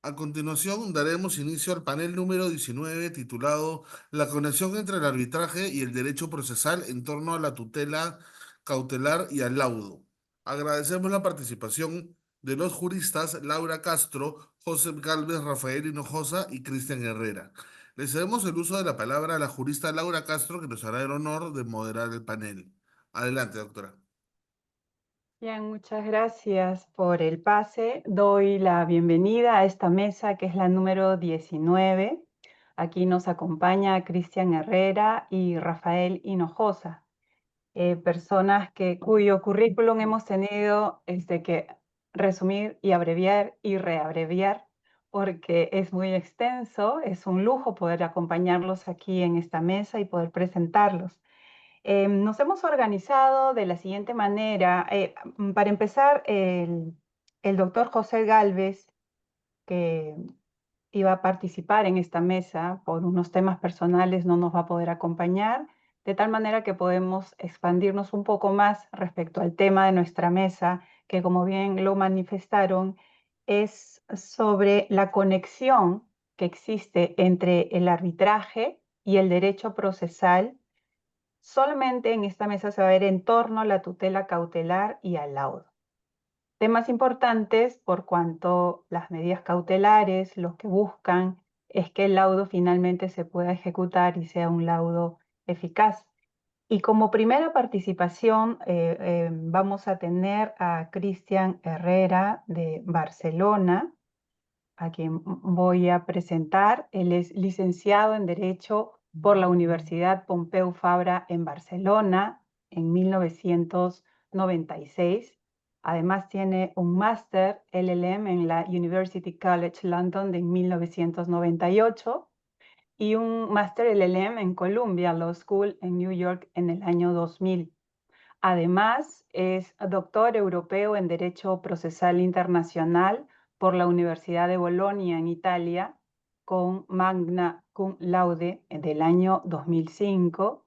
A continuación, daremos inicio al panel número 19 titulado La conexión entre el arbitraje y el derecho procesal en torno a la tutela cautelar y al laudo. Agradecemos la participación de los juristas Laura Castro, José Galvez, Rafael Hinojosa y Cristian Herrera. Le cedemos el uso de la palabra a la jurista Laura Castro, que nos hará el honor de moderar el panel. Adelante, doctora. Bien, muchas gracias por el pase. Doy la bienvenida a esta mesa que es la número 19. Aquí nos acompaña Cristian Herrera y Rafael Hinojosa, personas cuyo currículum hemos tenido que resumir y abreviar y reabreviar porque es muy extenso. Es un lujo poder acompañarlos aquí en esta mesa y poder presentarlos. Nos hemos organizado de la siguiente manera. Para empezar, el doctor José Galvez, que iba a participar en esta mesa por unos temas personales, no nos va a poder acompañar, de tal manera que podemos expandirnos un poco más respecto al tema de nuestra mesa, que como bien lo manifestaron, es sobre la conexión que existe entre el arbitraje y el derecho procesal. Solamente en esta mesa se va a ver en torno a la tutela cautelar y al laudo. Temas importantes por cuanto las medidas cautelares lo que buscan es que el laudo finalmente se pueda ejecutar y sea un laudo eficaz. Y como primera participación vamos a tener a Cristian Herrera de Barcelona, a quien voy a presentar. Él es licenciado en Derecho por la Universidad Pompeu Fabra en Barcelona en 1996. Además tiene un máster LLM en la University College London de 1998 y un máster LLM en Columbia Law School en New York en el año 2000. Además, es doctor europeo en Derecho Procesal Internacional por la Universidad de Bolonia en Italia, con magna cum laude del año 2005,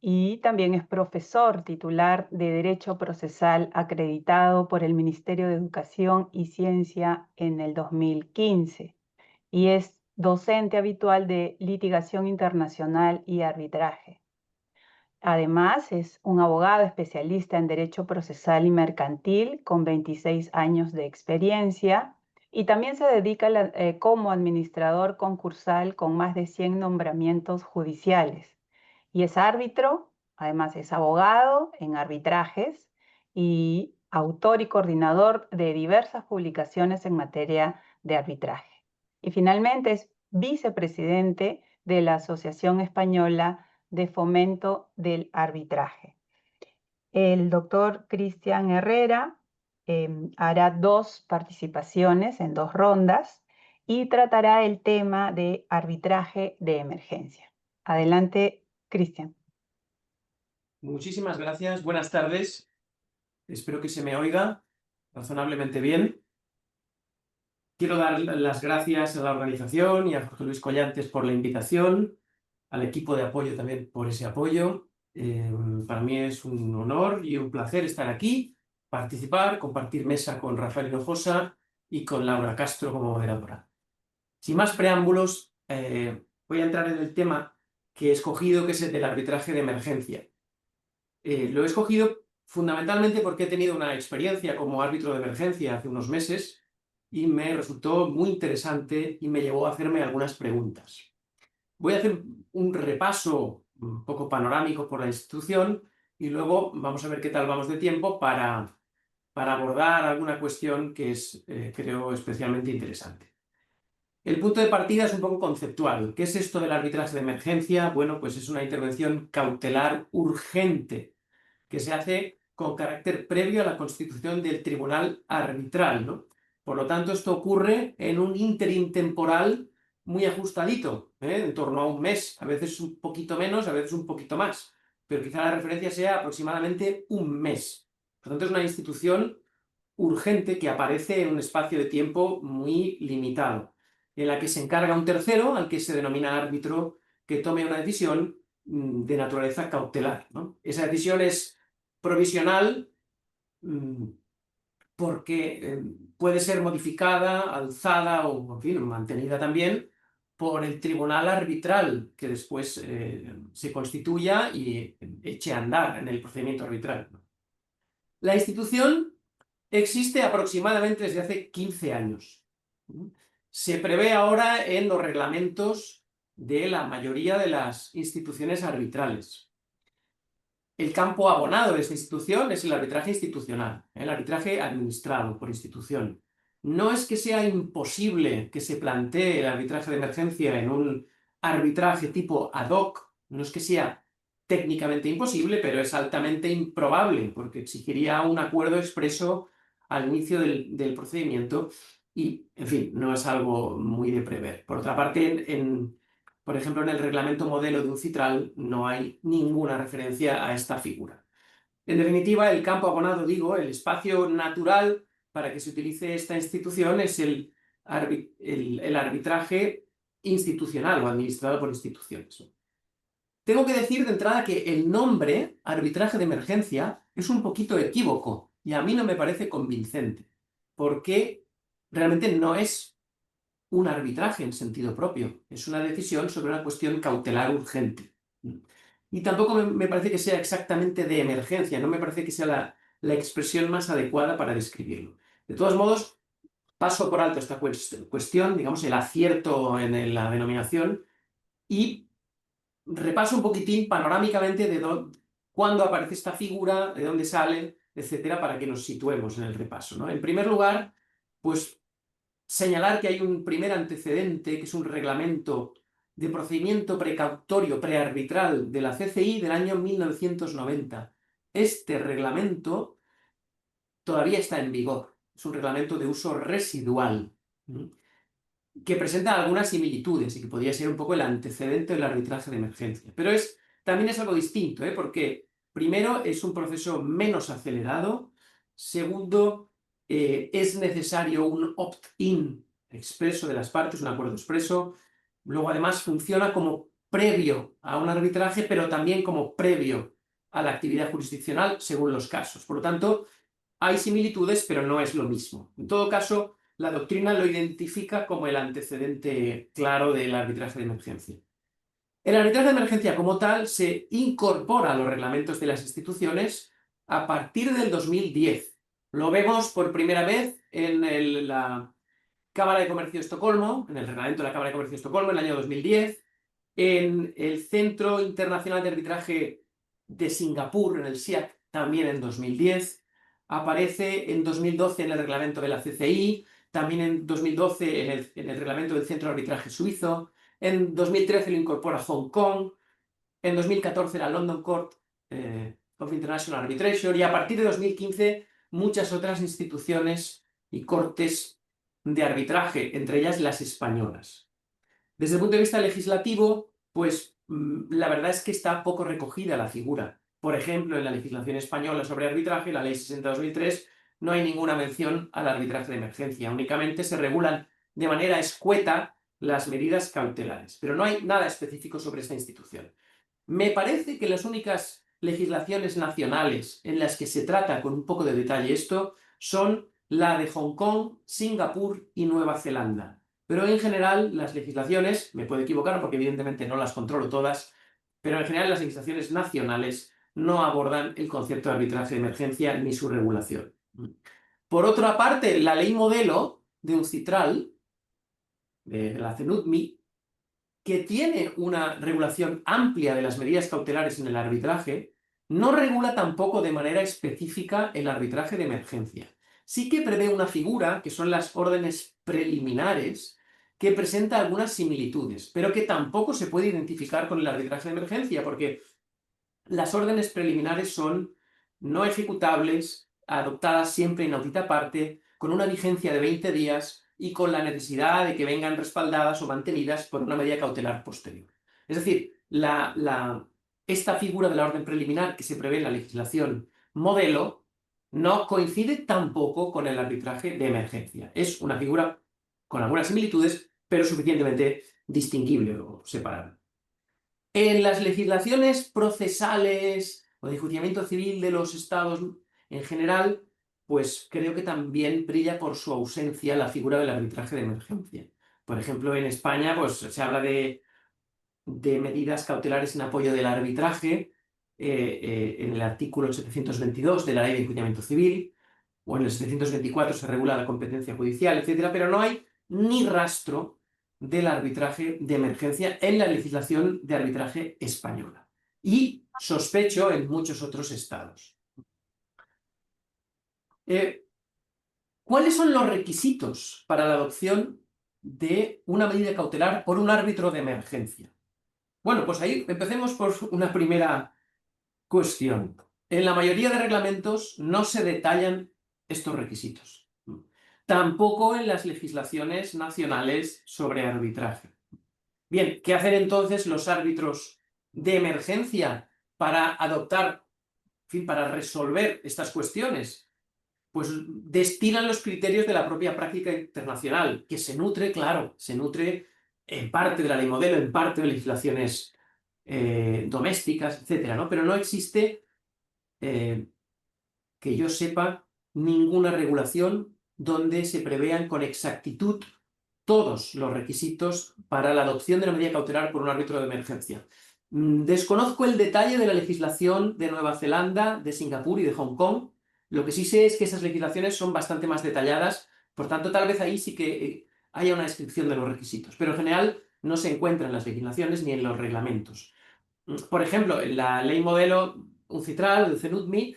y también es profesor titular de Derecho Procesal acreditado por el Ministerio de Educación y Ciencia en el 2015, y es docente habitual de litigación internacional y arbitraje. Además, es un abogado especialista en Derecho Procesal y Mercantil con 26 años de experiencia y también se dedica como administrador concursal con más de 100 nombramientos judiciales. Y es árbitro, además es abogado en arbitrajes y autor y coordinador de diversas publicaciones en materia de arbitraje. Y finalmente es vicepresidente de la Asociación Española de Fomento del Arbitraje. El doctor Cristian Herrera hará dos participaciones en dos rondas y tratará el tema de arbitraje de emergencia. Adelante, Cristian. Muchísimas gracias, buenas tardes. Espero que se me oiga razonablemente bien. Quiero dar las gracias a la organización y a Jorge Luis Collantes por la invitación, al equipo de apoyo también por ese apoyo. Para mí es un honor y un placer estar aquí, participar, compartir mesa con Rafael Hinojosa y con Laura Castro como moderadora. Sin más preámbulos, voy a entrar en el tema que he escogido, que es el del arbitraje de emergencia. Lo he escogido fundamentalmente porque he tenido una experiencia como árbitro de emergencia hace unos meses y me resultó muy interesante y me llevó a hacerme algunas preguntas. Voy a hacer un repaso un poco panorámico por la institución y luego vamos a ver qué tal vamos de tiempo para abordar alguna cuestión que es, creo, especialmente interesante. El punto de partida es un poco conceptual. ¿Qué es esto del arbitraje de emergencia? Bueno, pues es una intervención cautelar urgente que se hace con carácter previo a la constitución del tribunal arbitral, ¿no? Por lo tanto, esto ocurre en un ínterin temporal muy ajustadito, en torno a un mes, a veces un poquito menos, a veces un poquito más, pero quizá la referencia sea aproximadamente un mes. Por lo tanto, es una institución urgente que aparece en un espacio de tiempo muy limitado, en la que se encarga un tercero, al que se denomina árbitro, que tome una decisión de naturaleza cautelar, ¿no? Esa decisión es provisional, porque puede ser modificada, alzada o, en fin, mantenida también por el tribunal arbitral que después se constituya y eche a andar en el procedimiento arbitral. La institución existe aproximadamente desde hace 15 años. Se prevé ahora en los reglamentos de la mayoría de las instituciones arbitrales. El campo abonado de esta institución es el arbitraje institucional, el arbitraje administrado por institución. No es que sea imposible que se plantee el arbitraje de emergencia en un arbitraje tipo ad hoc, no es que sea técnicamente imposible, pero es altamente improbable, porque exigiría un acuerdo expreso al inicio del procedimiento y, en fin, no es algo muy de prever. Por otra parte, por ejemplo, en el reglamento modelo de UNCITRAL no hay ninguna referencia a esta figura. En definitiva, el campo abonado, digo, el espacio natural para que se utilice esta institución es el arbitraje institucional o administrado por instituciones. Tengo que decir de entrada que el nombre, arbitraje de emergencia, es un poquito equívoco y a mí no me parece convincente, porque realmente no es un arbitraje en sentido propio, es una decisión sobre una cuestión cautelar urgente. Y tampoco me parece que sea exactamente de emergencia, no me parece que sea la expresión más adecuada para describirlo. De todos modos, paso por alto esta cuestión, digamos, el acierto en la denominación, y repaso un poquitín panorámicamente de cuándo aparece esta figura, de dónde sale, etcétera, para que nos situemos en el repaso, ¿no? En primer lugar, pues señalar que hay un primer antecedente, que es un reglamento de procedimiento precautorio prearbitral de la CCI del año 1990. Este reglamento todavía está en vigor. Es un reglamento de uso residual, que presenta algunas similitudes y que podría ser un poco el antecedente del arbitraje de emergencia. Pero también es algo distinto, porque primero es un proceso menos acelerado, segundo, es necesario un opt-in expreso de las partes, un acuerdo expreso, luego además funciona como previo a un arbitraje, pero también como previo a la actividad jurisdiccional según los casos. Por lo tanto, hay similitudes, pero no es lo mismo. En todo caso, la doctrina lo identifica como el antecedente claro del arbitraje de emergencia. El arbitraje de emergencia como tal se incorpora a los reglamentos de las instituciones a partir del 2010. Lo vemos por primera vez en la Cámara de Comercio de Estocolmo, en el reglamento de la Cámara de Comercio de Estocolmo en el año 2010, en el Centro Internacional de Arbitraje de Singapur, en el SIAC, también en 2010, aparece en 2012 en el reglamento de la CCI, también en 2012 en el reglamento del Centro de Arbitraje Suizo, en 2013 lo incorpora Hong Kong, en 2014 la London Court of International Arbitration, y a partir de 2015 muchas otras instituciones y cortes de arbitraje, entre ellas las españolas. Desde el punto de vista legislativo, pues la verdad es que está poco recogida la figura. Por ejemplo, en la legislación española sobre arbitraje, la Ley 60/2003, no hay ninguna mención al arbitraje de emergencia, únicamente se regulan de manera escueta las medidas cautelares, pero no hay nada específico sobre esta institución. Me parece que las únicas legislaciones nacionales en las que se trata con un poco de detalle esto son la de Hong Kong, Singapur y Nueva Zelanda. Pero en general las legislaciones, me puedo equivocar porque evidentemente no las controlo todas, pero en general las legislaciones nacionales no abordan el concepto de arbitraje de emergencia ni su regulación. Por otra parte, la ley modelo de UNCITRAL, de la CENUDMI, que tiene una regulación amplia de las medidas cautelares en el arbitraje, no regula tampoco de manera específica el arbitraje de emergencia. Sí que prevé una figura, que son las órdenes preliminares, que presenta algunas similitudes, pero que tampoco se puede identificar con el arbitraje de emergencia, porque las órdenes preliminares son no ejecutables, adoptadas siempre inaudita parte, con una vigencia de 20 días y con la necesidad de que vengan respaldadas o mantenidas por una medida cautelar posterior. Es decir, esta figura de la orden preliminar que se prevé en la legislación modelo no coincide tampoco con el arbitraje de emergencia. Es una figura con algunas similitudes, pero suficientemente distinguible o separable. En las legislaciones procesales o de enjuiciamiento civil de los estados en general, pues creo que también brilla por su ausencia la figura del arbitraje de emergencia. Por ejemplo, en España pues, se habla de medidas cautelares en apoyo del arbitraje en el artículo 722 de la Ley de Enjuiciamiento Civil, o en el 724 se regula la competencia judicial, etcétera, pero no hay ni rastro del arbitraje de emergencia en la legislación de arbitraje española. Y sospecho en muchos otros estados. ¿Cuáles son los requisitos para la adopción de una medida cautelar por un árbitro de emergencia? Bueno, pues ahí empecemos por una primera cuestión. En la mayoría de reglamentos no se detallan estos requisitos. Tampoco en las legislaciones nacionales sobre arbitraje. Bien, ¿qué hacen entonces los árbitros de emergencia para adoptar, en fin, para resolver estas cuestiones? Pues destilan los criterios de la propia práctica internacional, que se nutre, claro, se nutre en parte de la ley modelo, en parte de legislaciones domésticas, etcétera, ¿no? Pero no existe, que yo sepa, ninguna regulación donde se prevean con exactitud todos los requisitos para la adopción de una medida cautelar por un árbitro de emergencia. Desconozco el detalle de la legislación de Nueva Zelanda, de Singapur y de Hong Kong. Lo que sí sé es que esas legislaciones son bastante más detalladas, por tanto, tal vez ahí sí que haya una descripción de los requisitos, pero en general no se encuentra en las legislaciones ni en los reglamentos. Por ejemplo, en la ley modelo UNCITRAL, del CENUDMI,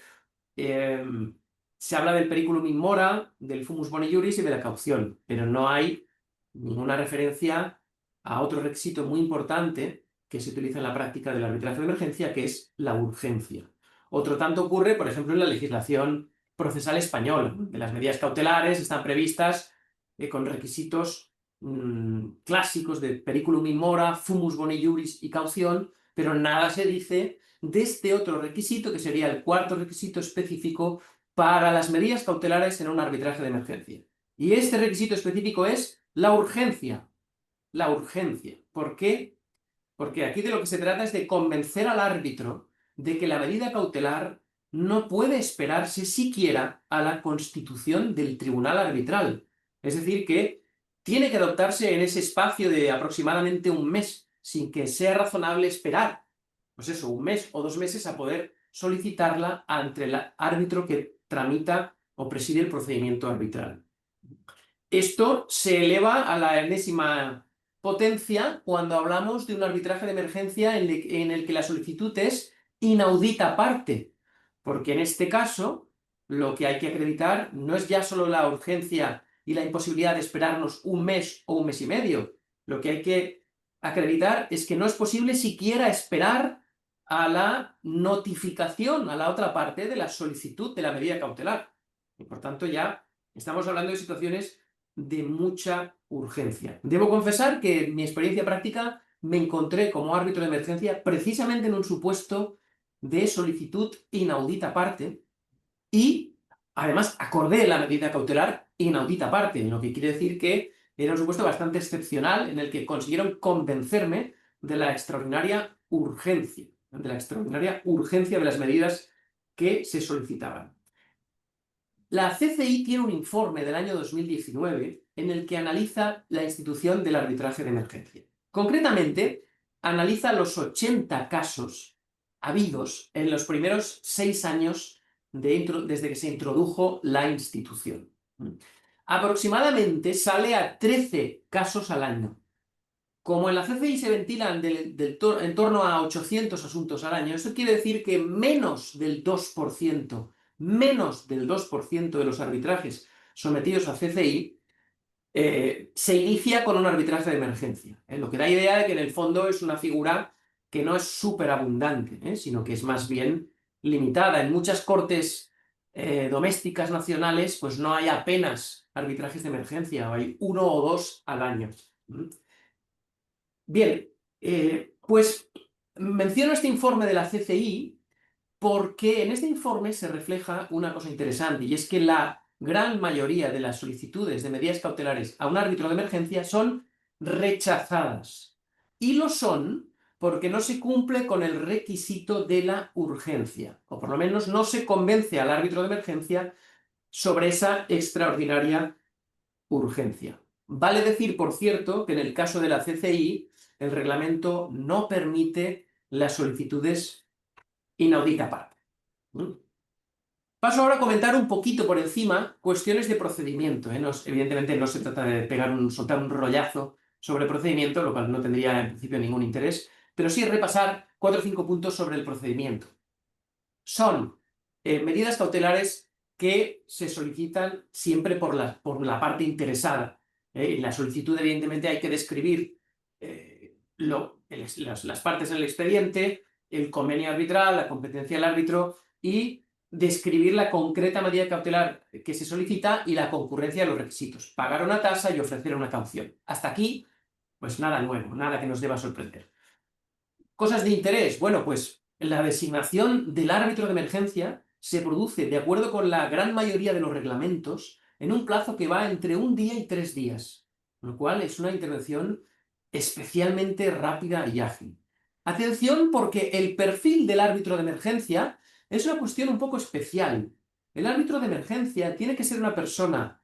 se habla del periculum in mora, del fumus boni iuris y de la caución, pero no hay ninguna referencia a otro requisito muy importante que se utiliza en la práctica del arbitraje de emergencia, que es la urgencia. Otro tanto ocurre, por ejemplo, en la legislación procesal española, que las medidas cautelares están previstas con requisitos clásicos de periculum in mora, fumus boni iuris y caución, pero nada se dice de este otro requisito, que sería el cuarto requisito específico para las medidas cautelares en un arbitraje de emergencia. Y este requisito específico es la urgencia. La urgencia. ¿Por qué? Porque aquí de lo que se trata es de convencer al árbitro de que la medida cautelar no puede esperarse siquiera a la constitución del tribunal arbitral. Es decir, que tiene que adoptarse en ese espacio de aproximadamente un mes, sin que sea razonable esperar, pues eso, un mes o 2 meses a poder solicitarla ante el árbitro que tramita o preside el procedimiento arbitral. Esto se eleva a la enésima potencia cuando hablamos de un arbitraje de emergencia en el que la solicitud es inaudita parte, porque en este caso lo que hay que acreditar no es ya solo la urgencia y la imposibilidad de esperarnos un mes o un mes y medio. Lo que hay que acreditar es que no es posible siquiera esperar a la notificación a la otra parte de la solicitud de la medida cautelar. Y por tanto ya estamos hablando de situaciones de mucha urgencia. Debo confesar que en mi experiencia práctica me encontré como árbitro de emergencia precisamente en un supuesto de solicitud inaudita parte y además acordé la medida cautelar inaudita parte, lo que quiere decir que era un supuesto bastante excepcional en el que consiguieron convencerme de la extraordinaria urgencia, de las medidas que se solicitaban. La CCI tiene un informe del año 2019 en el que analiza la institución del arbitraje de emergencia. Concretamente, analiza los 80 casos habidos en los primeros 6 años desde que se introdujo la institución. Aproximadamente sale a 13 casos al año. Como en la CCI se ventilan en torno a 800 asuntos al año, eso quiere decir que menos del 2% de los arbitrajes sometidos a CCI se inicia con un arbitraje de emergencia, lo que da idea de que en el fondo es una figura que no es súper abundante, sino que es más bien limitada. En muchas cortes domésticas nacionales pues no hay apenas arbitrajes de emergencia, o hay 1 o 2 al año. Bien, pues menciono este informe de la CCI porque en este informe se refleja una cosa interesante, y es que la gran mayoría de las solicitudes de medidas cautelares a un árbitro de emergencia son rechazadas. Y lo son porque no se cumple con el requisito de la urgencia, o por lo menos no se convence al árbitro de emergencia sobre esa extraordinaria urgencia. Vale decir, por cierto, que en el caso de la CCI, el reglamento no permite las solicitudes inaudita parte. Paso ahora a comentar un poquito por encima cuestiones de procedimiento. Evidentemente no se trata de soltar un rollazo sobre procedimiento, lo cual no tendría en principio ningún interés, pero sí repasar 4 o 5 puntos sobre el procedimiento. Son medidas cautelares que se solicitan siempre por la parte interesada. En la solicitud, evidentemente, hay que describir las partes en el expediente, el convenio arbitral, la competencia del árbitro y describir la concreta medida cautelar que se solicita y la concurrencia de los requisitos. Pagar una tasa y ofrecer una caución. Hasta aquí, pues nada nuevo, nada que nos deba sorprender. Cosas de interés. Bueno, pues la designación del árbitro de emergencia se produce, de acuerdo con la gran mayoría de los reglamentos, en un plazo que va entre 1 día y 3 días, lo cual es una intervención especialmente rápida y ágil. Atención, porque el perfil del árbitro de emergencia es una cuestión un poco especial. El árbitro de emergencia tiene que ser una persona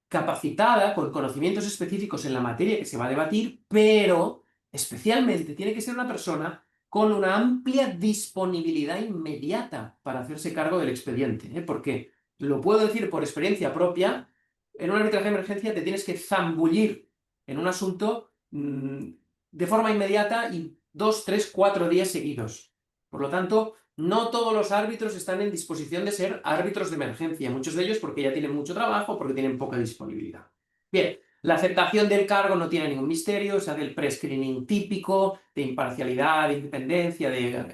capacitada, con conocimientos específicos en la materia que se va a debatir, pero especialmente tiene que ser una persona con una amplia disponibilidad inmediata para hacerse cargo del expediente, porque lo puedo decir por experiencia propia, en un arbitraje de emergencia te tienes que zambullir en un asunto de forma inmediata y 2, 3, 4 días seguidos. Por lo tanto, no todos los árbitros están en disposición de ser árbitros de emergencia, muchos de ellos porque ya tienen mucho trabajo, porque tienen poca disponibilidad. Bien, la aceptación del cargo no tiene ningún misterio, se hace el pre-screening típico de imparcialidad, de independencia, de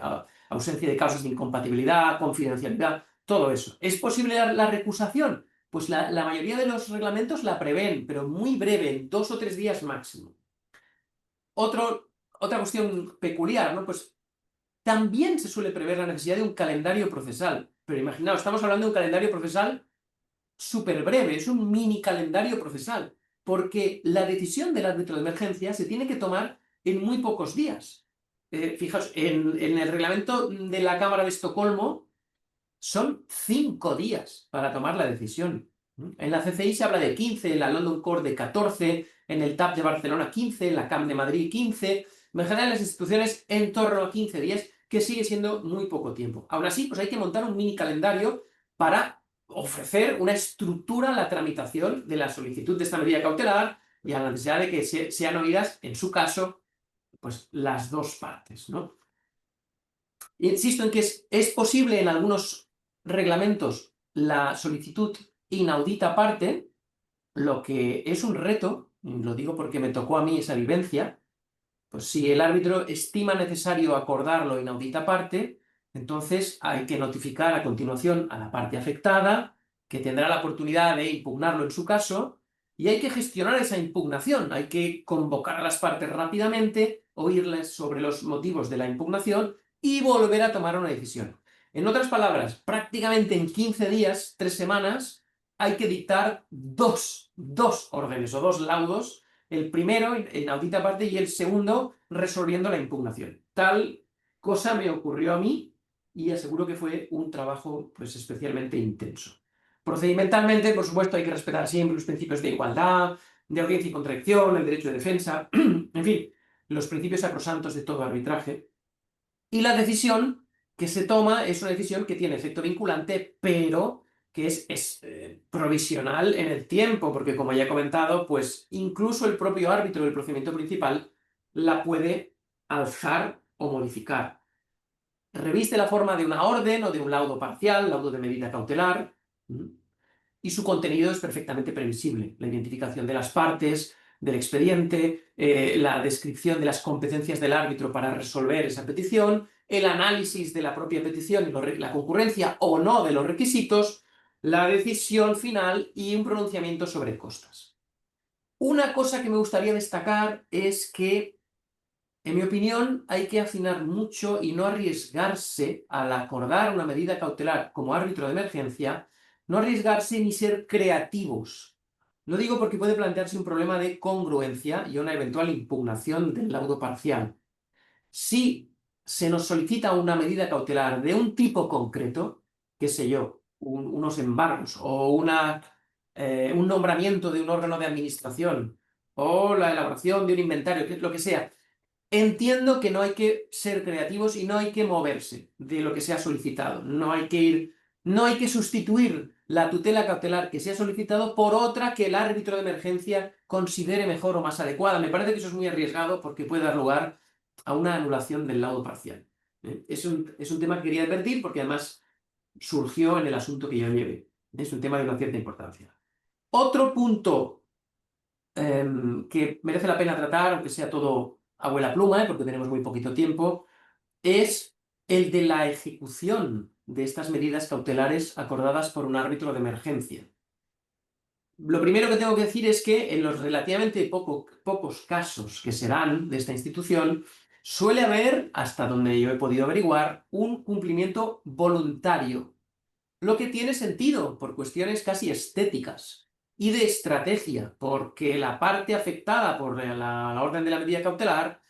ausencia de causas de incompatibilidad, confidencialidad, todo eso. ¿Es posible la recusación? Pues la mayoría de los reglamentos la prevén, pero muy breve, en 2 o 3 días máximo. Otra cuestión peculiar, ¿no? Pues también se suele prever la necesidad de un calendario procesal. Pero imaginaos, estamos hablando de un calendario procesal súper breve, es un mini calendario procesal, porque la decisión del árbitro de emergencia se tiene que tomar en muy pocos días. Fijaos, en el reglamento de la Cámara de Estocolmo son 5 días para tomar la decisión. En la CCI se habla de 15, en la London Court de 14, en el TAP de Barcelona 15, en la CAM de Madrid 15, en general en las instituciones en torno a 15 días, que sigue siendo muy poco tiempo. Aún así, pues hay que montar un mini calendario para ofrecer una estructura a la tramitación de la solicitud de esta medida cautelar y a la necesidad de que sean oídas, en su caso, pues las dos partes, ¿no? Insisto en que es posible en algunos reglamentos la solicitud inaudita parte, lo que es un reto, lo digo porque me tocó a mí esa vivencia. Pues si el árbitro estima necesario acordarlo inaudita parte, entonces hay que notificar a continuación a la parte afectada, que tendrá la oportunidad de impugnarlo en su caso, y hay que gestionar esa impugnación, hay que convocar a las partes rápidamente, oírles sobre los motivos de la impugnación y volver a tomar una decisión. En otras palabras, prácticamente en 15 días, 3 semanas, hay que dictar dos órdenes o 2 laudos, el primero en audita parte y el segundo resolviendo la impugnación. Tal cosa me ocurrió a mí y aseguro que fue un trabajo pues, especialmente intenso. Procedimentalmente, por supuesto, hay que respetar siempre los principios de igualdad, de audiencia y contradicción, el derecho de defensa, en fin, los principios sacrosantos de todo arbitraje. Y la decisión que se toma es una decisión que tiene efecto vinculante, pero que es provisional en el tiempo, porque como ya he comentado, pues incluso el propio árbitro del procedimiento principal la puede alzar o modificar. Reviste la forma de una orden o de un laudo parcial, laudo de medida cautelar, y su contenido es perfectamente previsible. La identificación de las partes del expediente, la descripción de las competencias del árbitro para resolver esa petición, el análisis de la propia petición y la concurrencia o no de los requisitos, la decisión final y un pronunciamiento sobre costas. Una cosa que me gustaría destacar es que, en mi opinión, hay que afinar mucho y no arriesgarse al acordar una medida cautelar como árbitro de emergencia, no arriesgarse ni ser creativos. Lo digo porque puede plantearse un problema de congruencia y una eventual impugnación del laudo parcial. Si se nos solicita una medida cautelar de un tipo concreto, qué sé yo, unos embargos o un nombramiento de un órgano de administración o la elaboración de un inventario, lo que sea. Entiendo que no hay que ser creativos y no hay que moverse de lo que se ha solicitado. No hay que sustituir la tutela cautelar que se ha solicitado por otra que el árbitro de emergencia considere mejor o más adecuada. Me parece que eso es muy arriesgado porque puede dar lugar a una anulación del laudo parcial. Es un tema que quería advertir porque además surgió en el asunto que yo llevé. Es un tema de una cierta importancia. Otro punto que merece la pena tratar, aunque sea todo abuela pluma, porque tenemos muy poquito tiempo, es el de la ejecución de estas medidas cautelares acordadas por un árbitro de emergencia. Lo primero que tengo que decir es que en los relativamente pocos casos que se dan de esta institución, suele haber, hasta donde yo he podido averiguar, un cumplimiento voluntario, lo que tiene sentido por cuestiones casi estéticas y de estrategia, porque la parte afectada por la orden de la medida cautelar,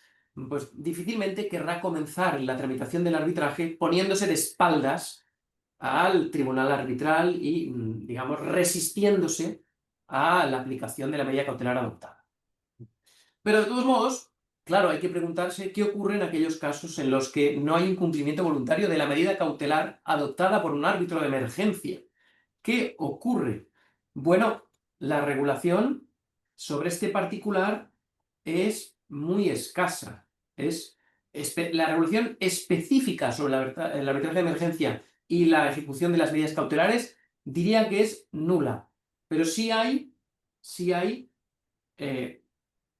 pues difícilmente querrá comenzar la tramitación del arbitraje poniéndose de espaldas al tribunal arbitral y, digamos, resistiéndose a la aplicación de la medida cautelar adoptada. Pero de todos modos, claro, hay que preguntarse qué ocurre en aquellos casos en los que no hay un cumplimiento voluntario de la medida cautelar adoptada por un árbitro de emergencia. ¿Qué ocurre? Bueno, la regulación sobre este particular es muy escasa. La regulación específica sobre el arbitraje de emergencia y la ejecución de las medidas cautelares diría que es nula. Pero sí hay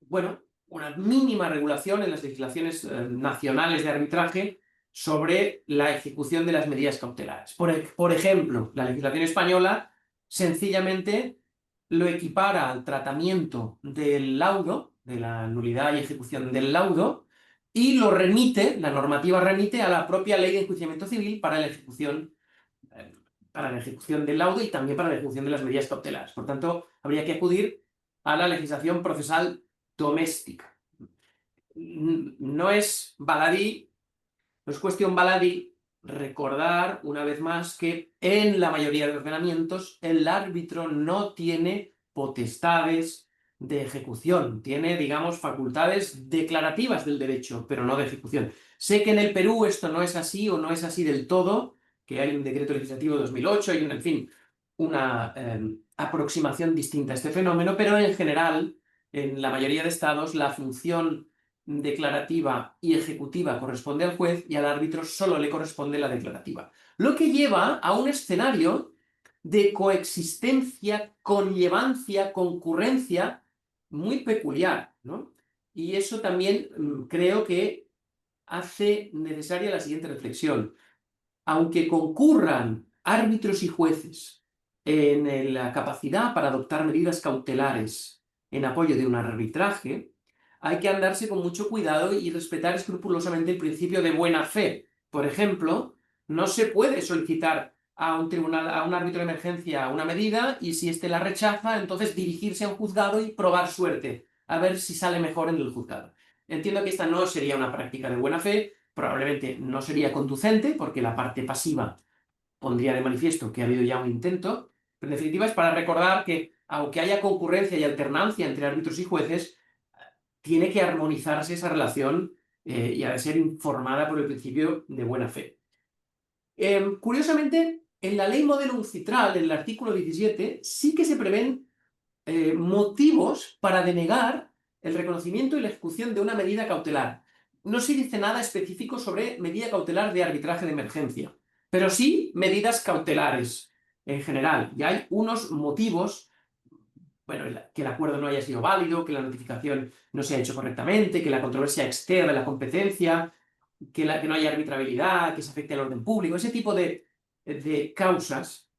bueno, una mínima regulación en las legislaciones nacionales de arbitraje sobre la ejecución de las medidas cautelares. Por ejemplo, la legislación española sencillamente lo equipara al tratamiento del laudo, de la nulidad y ejecución del laudo, y lo remite, la normativa remite a la propia ley de enjuiciamiento civil para la ejecución del laudo y también para la ejecución de las medidas cautelares. Por tanto, habría que acudir a la legislación procesal doméstica. No es baladí, no es cuestión baladí recordar una vez más que en la mayoría de ordenamientos el árbitro no tiene potestades de ejecución, tiene, digamos, facultades declarativas del derecho, pero no de ejecución. Sé que en el Perú esto no es así o no es así del todo, que hay un decreto legislativo de 2008 y, en fin, una aproximación distinta a este fenómeno, pero en general, en la mayoría de estados, la función declarativa y ejecutiva corresponde al juez y al árbitro solo le corresponde la declarativa. Lo que lleva a un escenario de coexistencia, conllevancia, concurrencia muy peculiar, ¿no? Y eso también creo que hace necesaria la siguiente reflexión. Aunque concurran árbitros y jueces en la capacidad para adoptar medidas cautelares en apoyo de un arbitraje, hay que andarse con mucho cuidado y respetar escrupulosamente el principio de buena fe. Por ejemplo, no se puede solicitar a un tribunal, a un árbitro de emergencia una medida y si éste la rechaza, entonces dirigirse a un juzgado y probar suerte, a ver si sale mejor en el juzgado. Entiendo que esta no sería una práctica de buena fe, probablemente no sería conducente porque la parte pasiva pondría de manifiesto que ha habido ya un intento, pero en definitiva es para recordar que aunque haya concurrencia y alternancia entre árbitros y jueces, tiene que armonizarse esa relación y ha de ser informada por el principio de buena fe. Curiosamente, en la ley modelo uncitral, en el artículo 17, sí que se prevén motivos para denegar el reconocimiento y la ejecución de una medida cautelar. No se dice nada específico sobre medida cautelar de arbitraje de emergencia, pero sí medidas cautelares en general. Y hay unos motivos, bueno, que el acuerdo no haya sido válido, que la notificación no se ha hecho correctamente, que la controversia externa de la competencia, que no haya arbitrabilidad, que se afecte al orden público, ese tipo de causas,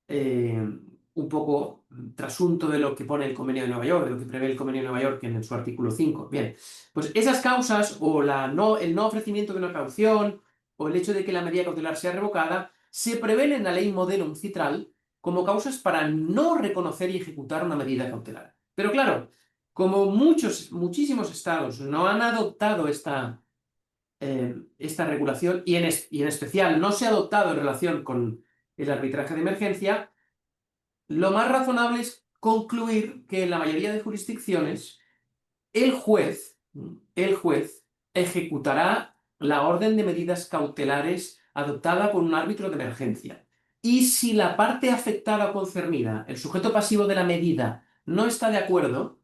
un poco trasunto de lo que pone el Convenio de Nueva York, de lo que prevé el Convenio de Nueva York en su artículo 5. Bien, pues esas causas o el no ofrecimiento de una caución o el hecho de que la medida cautelar sea revocada se prevén en la ley modelo uncitral como causas para no reconocer y ejecutar una medida cautelar. Pero claro, como muchísimos estados no han adoptado esta regulación y en especial no se ha adoptado en relación con el arbitraje de emergencia, lo más razonable es concluir que en la mayoría de jurisdicciones el juez ejecutará la orden de medidas cautelares adoptada por un árbitro de emergencia. Y si la parte afectada o concernida, el sujeto pasivo de la medida, no está de acuerdo,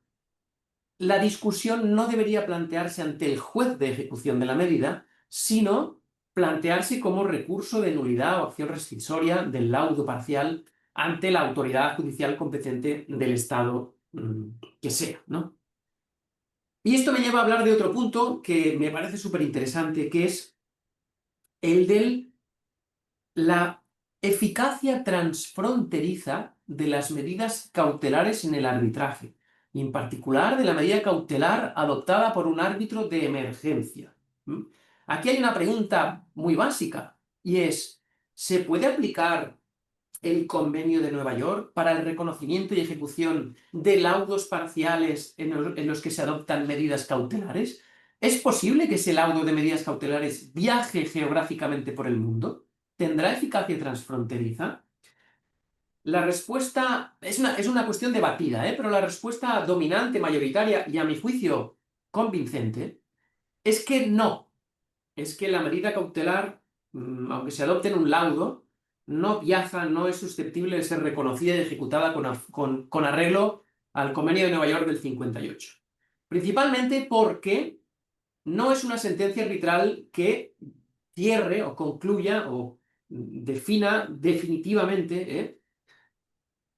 la discusión no debería plantearse ante el juez de ejecución de la medida, sino plantearse como recurso de nulidad o acción rescissoria del laudo parcial ante la autoridad judicial competente del Estado que sea, ¿no? Y esto me lleva a hablar de otro punto que me parece súper interesante, que es el de la eficacia transfronteriza de las medidas cautelares en el arbitraje, y en particular de la medida cautelar adoptada por un árbitro de emergencia. Aquí hay una pregunta muy básica, y es, ¿se puede aplicar el Convenio de Nueva York para el reconocimiento y ejecución de laudos parciales en los que se adoptan medidas cautelares? ¿Es posible que ese laudo de medidas cautelares viaje geográficamente por el mundo? ¿Tendrá eficacia transfronteriza? La respuesta es una cuestión debatida, pero la respuesta dominante, mayoritaria y a mi juicio convincente es que no. Es que la medida cautelar, aunque se adopte en un laudo, no viaja, no es susceptible de ser reconocida y ejecutada con arreglo al Convenio de Nueva York del 58. Principalmente porque no es una sentencia arbitral que cierre o concluya o defina definitivamente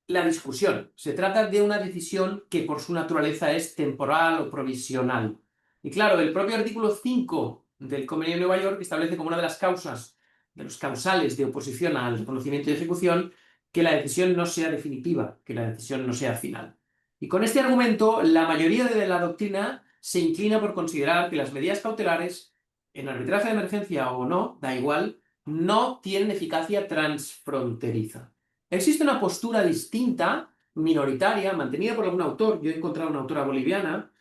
la discusión. Se trata de una decisión que por su naturaleza es temporal o provisional. Y claro, el propio artículo 5 del Convenio de Nueva York establece como una de las causas, de los causales de oposición al reconocimiento y ejecución, que la decisión no sea definitiva, que la decisión no sea final. Y con este argumento, la mayoría de la doctrina se inclina por considerar que las medidas cautelares, en arbitraje de emergencia o no, da igual, no tienen eficacia transfronteriza. Existe una postura distinta, minoritaria, mantenida por algún autor, yo he encontrado una autora boliviana,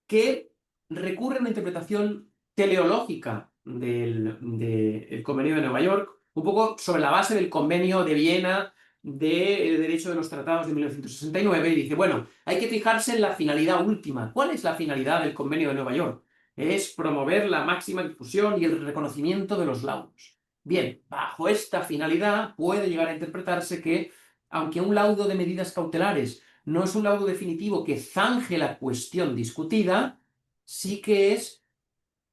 que recurre a una interpretación teleológica del Convenio de Nueva York, un poco sobre la base del Convenio de Viena de Derecho de los Tratados de 1969, y dice, bueno, hay que fijarse en la finalidad última. ¿Cuál es la finalidad del Convenio de Nueva York? Es promover la máxima difusión y el reconocimiento de los laudos. Bien, bajo esta finalidad puede llegar a interpretarse que, aunque un laudo de medidas cautelares no es un laudo definitivo que zanje la cuestión discutida, sí que es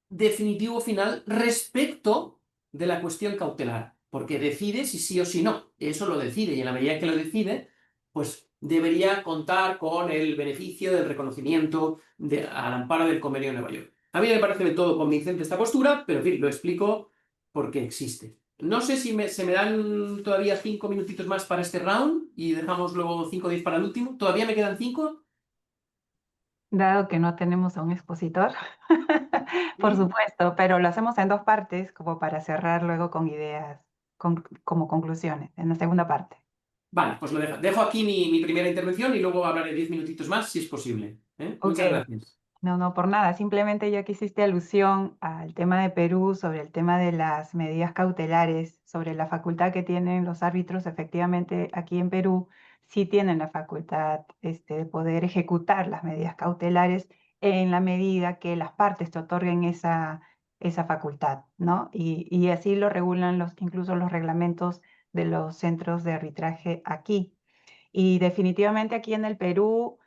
definitivo final respecto de la cuestión cautelar, porque decide si sí o si no. Eso lo decide, y en la medida que lo decide, pues debería contar con el beneficio del reconocimiento al amparo del Convenio de Nueva York. A mí me parece de todo convincente esta postura, pero en fin, lo explico porque existe. No sé si se me dan todavía 5 minutitos más para este round y dejamos luego 5 o 10 para el último. ¿Todavía me quedan 5? Dado que no tenemos a un expositor, por ¿Sí? supuesto, pero lo hacemos en dos partes como para cerrar luego con ideas, como conclusiones, en la segunda parte. Vale, pues lo dejo aquí mi primera intervención y luego hablaré 10 minutitos más si es posible. Ok, Muchas gracias. no, por nada, simplemente ya que hiciste alusión al tema de Perú, sobre el tema de las medidas cautelares, sobre la facultad que tienen los árbitros, efectivamente aquí en Perú sí tienen la facultad de poder ejecutar las medidas cautelares en la medida que las partes te otorguen esa facultad, ¿no? Y así lo regulan incluso los reglamentos de los centros de arbitraje aquí. Y definitivamente aquí en el Perú,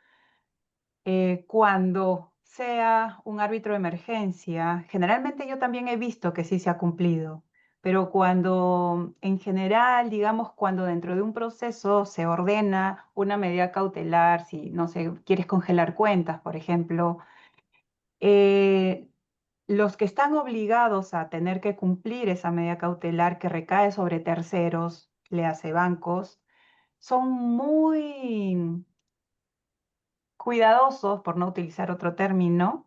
cuando sea un árbitro de emergencia, generalmente yo también he visto que sí se ha cumplido, pero cuando en general, digamos, cuando dentro de un proceso se ordena una medida cautelar, si, no sé, quieres congelar cuentas, por ejemplo, eh, los que están obligados a tener que cumplir esa medida cautelar que recae sobre terceros, le hace bancos, son muy cuidadosos, por no utilizar otro término,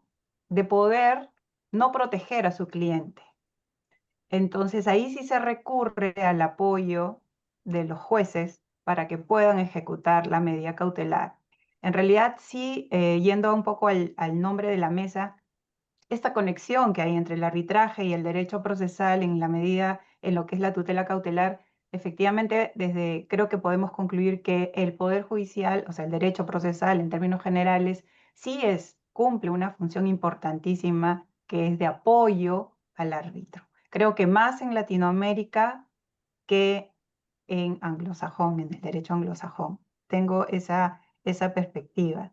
de poder no proteger a su cliente. Entonces ahí sí se recurre al apoyo de los jueces para que puedan ejecutar la medida cautelar. En realidad sí, yendo un poco al nombre de la mesa, esta conexión que hay entre el arbitraje y el derecho procesal en la medida en lo que es la tutela cautelar efectivamente, creo que podemos concluir que el Poder Judicial, o sea, el derecho procesal en términos generales, cumple una función importantísima que es de apoyo al árbitro. Creo que más en Latinoamérica que en anglosajón, en el derecho anglosajón. Tengo esa perspectiva.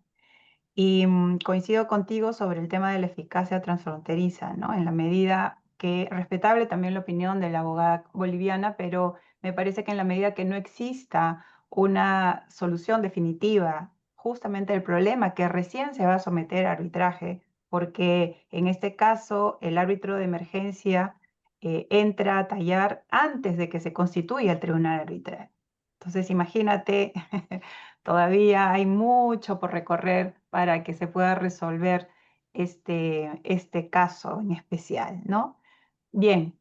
Y coincido contigo sobre el tema de la eficacia transfronteriza, ¿no? En la medida que, respetable también la opinión de la abogada boliviana, pero me parece que en la medida que no exista una solución definitiva justamente el problema que recién se va a someter a arbitraje, porque en este caso el árbitro de emergencia entra a tallar antes de que se constituya el tribunal arbitral. Entonces, imagínate, todavía hay mucho por recorrer para que se pueda resolver este caso en especial, ¿no? Bien,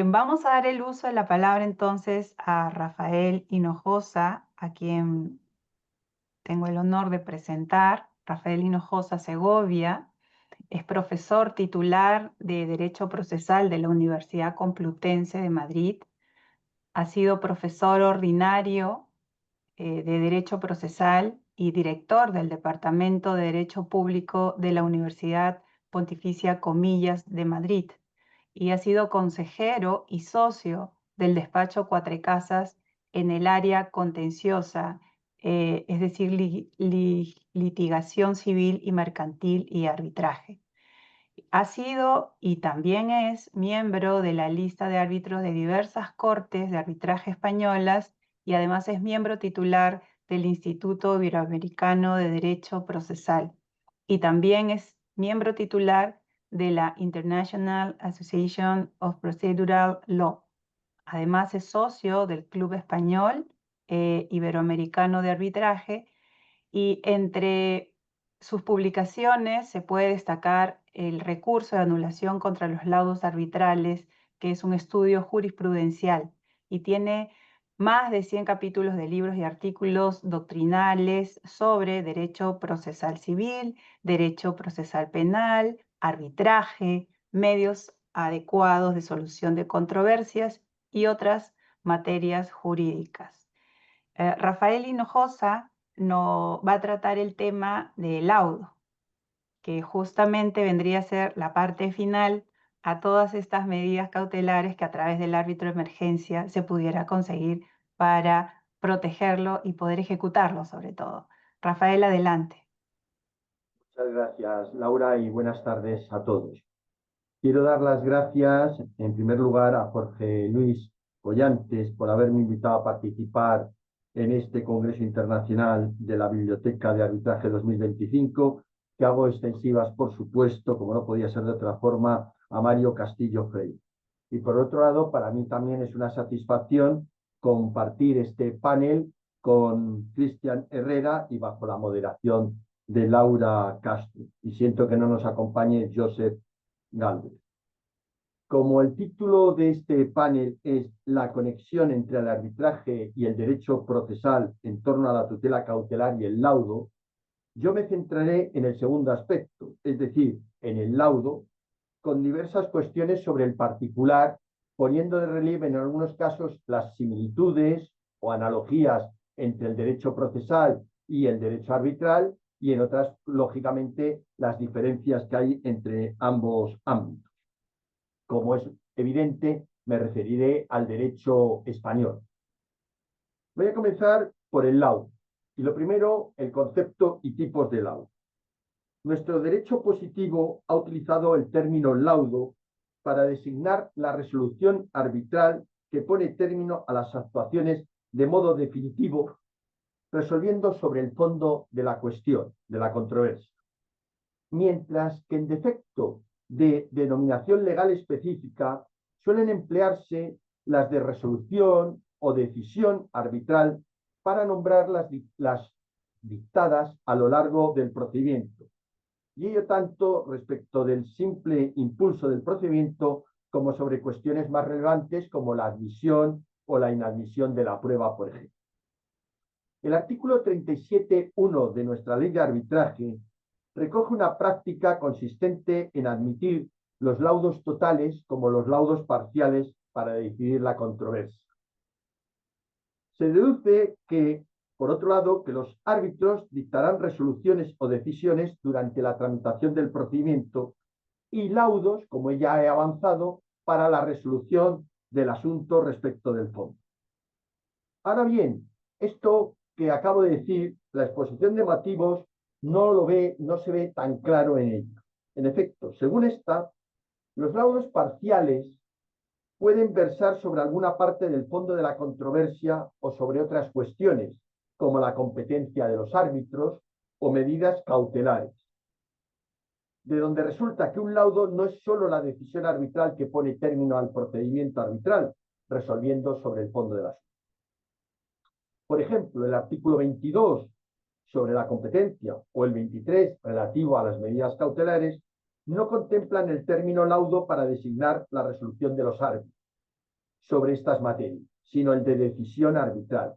vamos a dar el uso de la palabra entonces a Rafael Hinojosa, a quien tengo el honor de presentar. Rafael Hinojosa Segovia es profesor titular de Derecho Procesal de la Universidad Complutense de Madrid. Ha sido profesor ordinario de Derecho Procesal y director del Departamento de Derecho Público de la Universidad Pontificia Comillas de Madrid y ha sido consejero y socio del despacho Cuatrecasas en el área contenciosa, es decir, litigación civil y mercantil y arbitraje. Ha sido y también es miembro de la lista de árbitros de diversas cortes de arbitraje españolas y además es miembro titular del Instituto Iberoamericano de Derecho Procesal y también es miembro titular de la International Association of Procedural Law. Además es socio del Club Español Iberoamericano de Arbitraje y entre sus publicaciones se puede destacar el recurso de anulación contra los laudos arbitrales, que es un estudio jurisprudencial y tiene más de 100 capítulos de libros y artículos doctrinales sobre derecho procesal civil, derecho procesal penal, arbitraje, medios adecuados de solución de controversias y otras materias jurídicas. Rafael Hinojosa no, va a tratar el tema del laudo, que justamente vendría a ser la parte final a todas estas medidas cautelares que a través del árbitro de emergencia se pudiera conseguir para protegerlo y poder ejecutarlo sobre todo. Rafael, adelante. Muchas gracias, Laura, y buenas tardes a todos. Quiero dar las gracias, en primer lugar, a Jorge Luis Collantes por haberme invitado a participar en este Congreso Internacional de la Biblioteca de Arbitraje 2025, que hago extensivas, por supuesto, como no podía ser de otra forma, a Mario Castillo Frey. Y por otro lado, para mí también es una satisfacción compartir este panel con Cristian Herrera y bajo la moderación de Laura Castro. Y siento que no nos acompañe Joseph Galvez. Como el título de este panel es la conexión entre el arbitraje y el derecho procesal en torno a la tutela cautelar y el laudo, yo me centraré en el segundo aspecto, es decir, en el laudo, con diversas cuestiones sobre el particular, poniendo de relieve en algunos casos las similitudes o analogías entre el derecho procesal y el derecho arbitral y en otras, lógicamente, las diferencias que hay entre ambos ámbitos. Como es evidente, me referiré al derecho español. Voy a comenzar por el laudo. Y lo primero, el concepto y tipos de laudo. Nuestro derecho positivo ha utilizado el término laudo para designar la resolución arbitral que pone término a las actuaciones de modo definitivo, resolviendo sobre el fondo de la cuestión, de la controversia. Mientras que en defecto de denominación legal específica suelen emplearse las de resolución o decisión arbitral para nombrar las dictadas a lo largo del procedimiento. Y ello tanto respecto del simple impulso del procedimiento como sobre cuestiones más relevantes como la admisión o la inadmisión de la prueba, por ejemplo. El artículo 37.1 de nuestra ley de arbitraje recoge una práctica consistente en admitir los laudos totales como los laudos parciales para decidir la controversia. Se deduce que, por otro lado, que los árbitros dictarán resoluciones o decisiones durante la tramitación del procedimiento y laudos, como ya he avanzado, para la resolución del asunto respecto del fondo. Ahora bien, esto que acabo de decir, la exposición de motivos no se ve tan claro en ella. En efecto, según esta, los laudos parciales pueden versar sobre alguna parte del fondo de la controversia o sobre otras cuestiones, como la competencia de los árbitros o medidas cautelares. De donde resulta que un laudo no es solo la decisión arbitral que pone término al procedimiento arbitral, resolviendo sobre el fondo del asunto. Por ejemplo, el artículo 22 sobre la competencia o el 23 relativo a las medidas cautelares no contemplan el término laudo para designar la resolución de los árbitros sobre estas materias, sino el de decisión arbitral.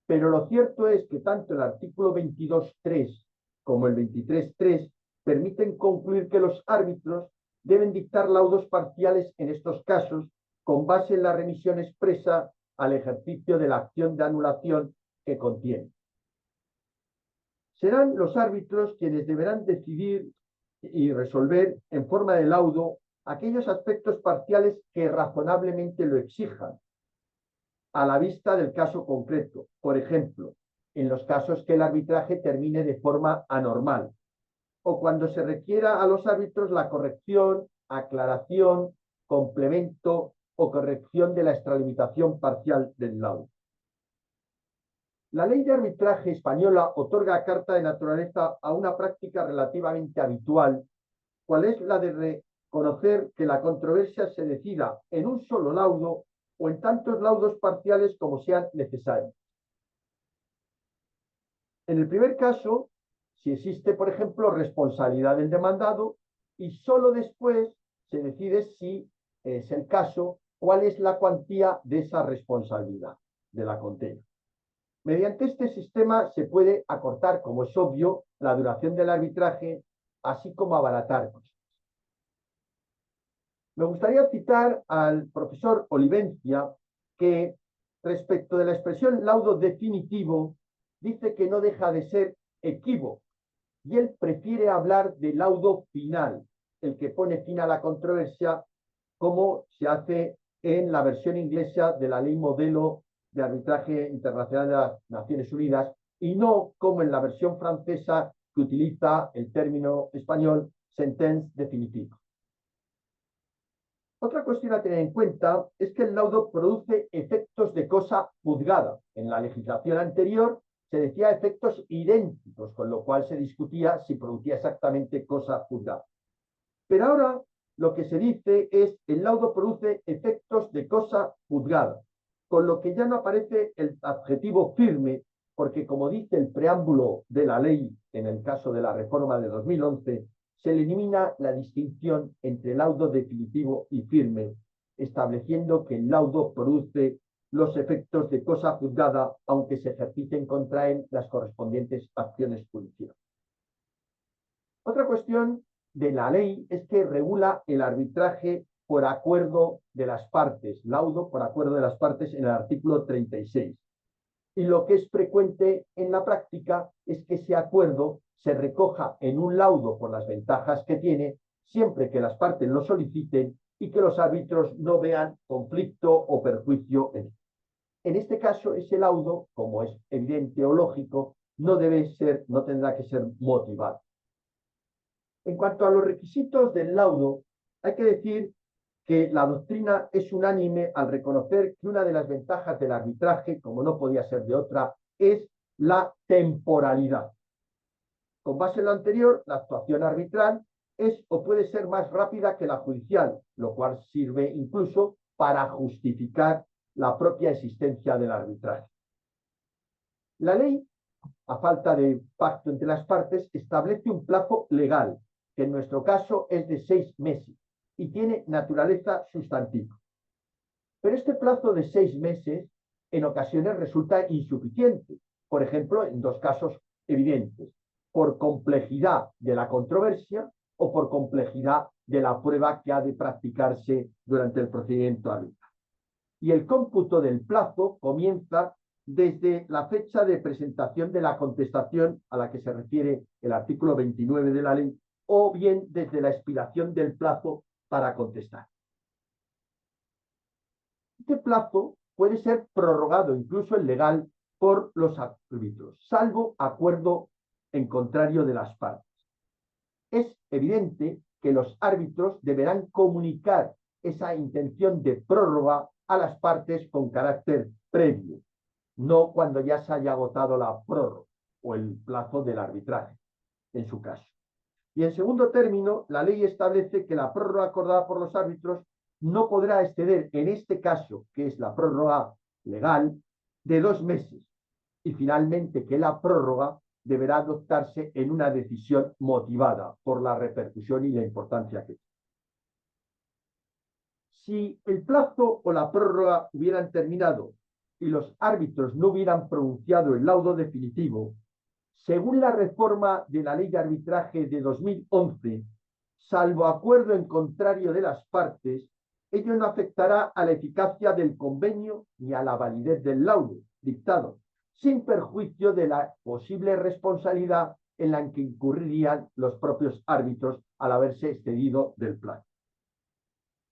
Pero lo cierto es que tanto el artículo 22.3 como el 23.3 permiten concluir que los árbitros deben dictar laudos parciales en estos casos con base en la remisión expresa al ejercicio de la acción de anulación que contiene. Serán los árbitros quienes deberán decidir y resolver en forma de laudo aquellos aspectos parciales que razonablemente lo exijan, a la vista del caso concreto. Por ejemplo, en los casos que el arbitraje termine de forma anormal, o cuando se requiera a los árbitros la corrección, aclaración, complemento o corrección de la extralimitación parcial del laudo. La ley de arbitraje española otorga carta de naturaleza a una práctica relativamente habitual, cual es la de reconocer que la controversia se decida en un solo laudo o en tantos laudos parciales como sean necesarios. En el primer caso, si existe, por ejemplo, responsabilidad del demandado, y solo después se decide, si es el caso, cuál es la cuantía de esa responsabilidad de la condena. Mediante este sistema se puede acortar, como es obvio, la duración del arbitraje, así como abaratar costes. Me gustaría citar al profesor Olivencia, que respecto de la expresión laudo definitivo, dice que no deja de ser equívoco, y él prefiere hablar de laudo final, el que pone fin a la controversia, como se hace en la versión inglesa de la ley modelo de arbitraje internacional de las Naciones Unidas, y no como en la versión francesa, que utiliza el término español sentence definitiva. Otra cuestión a tener en cuenta es que el laudo produce efectos de cosa juzgada. En la legislación anterior se decía efectos idénticos, con lo cual se discutía si producía exactamente cosa juzgada. Pero ahora lo que se dice es el laudo produce efectos de cosa juzgada, con lo que ya no aparece el adjetivo firme, porque como dice el preámbulo de la ley en el caso de la reforma de 2011, se elimina la distinción entre laudo definitivo y firme, estableciendo que el laudo produce los efectos de cosa juzgada, aunque se ejerciten contra él las correspondientes acciones judiciales. Otra cuestión de la ley es que regula el arbitraje por acuerdo de las partes, laudo por acuerdo de las partes en el artículo 36. Y lo que es frecuente en la práctica es que ese acuerdo se recoja en un laudo por las ventajas que tiene, siempre que las partes lo soliciten y que los árbitros no vean conflicto o perjuicio en él. En este caso, ese laudo, como es evidente o lógico, no tendrá que ser motivado. En cuanto a los requisitos del laudo, hay que decir que la doctrina es unánime al reconocer que una de las ventajas del arbitraje, como no podía ser de otra, es la temporalidad. Con base en lo anterior, la actuación arbitral es o puede ser más rápida que la judicial, lo cual sirve incluso para justificar la propia existencia del arbitraje. La ley, a falta de pacto entre las partes, establece un plazo legal, que en nuestro caso es de 6 meses, y tiene naturaleza sustantiva. Pero este plazo de 6 meses en ocasiones resulta insuficiente, por ejemplo, en 2 casos evidentes: por complejidad de la controversia o por complejidad de la prueba que ha de practicarse durante el procedimiento arbitral. Y el cómputo del plazo comienza desde la fecha de presentación de la contestación a la que se refiere el artículo 29 de la ley, o bien desde la expiración del plazo para contestar. Este plazo puede ser prorrogado, incluso el legal, por los árbitros, salvo acuerdo en contrario de las partes. Es evidente que los árbitros deberán comunicar esa intención de prórroga a las partes con carácter previo, no cuando ya se haya agotado la prórroga o el plazo del arbitraje, en su caso. Y en segundo término, la ley establece que la prórroga acordada por los árbitros no podrá exceder, en este caso, que es la prórroga legal, de 2 meses. Y finalmente, que la prórroga deberá adoptarse en una decisión motivada por la repercusión y la importancia que tiene. Si el plazo o la prórroga hubieran terminado y los árbitros no hubieran pronunciado el laudo definitivo, según la reforma de la Ley de Arbitraje de 2011, salvo acuerdo en contrario de las partes, ello no afectará a la eficacia del convenio ni a la validez del laudo dictado, sin perjuicio de la posible responsabilidad en la que incurrirían los propios árbitros al haberse excedido del plazo.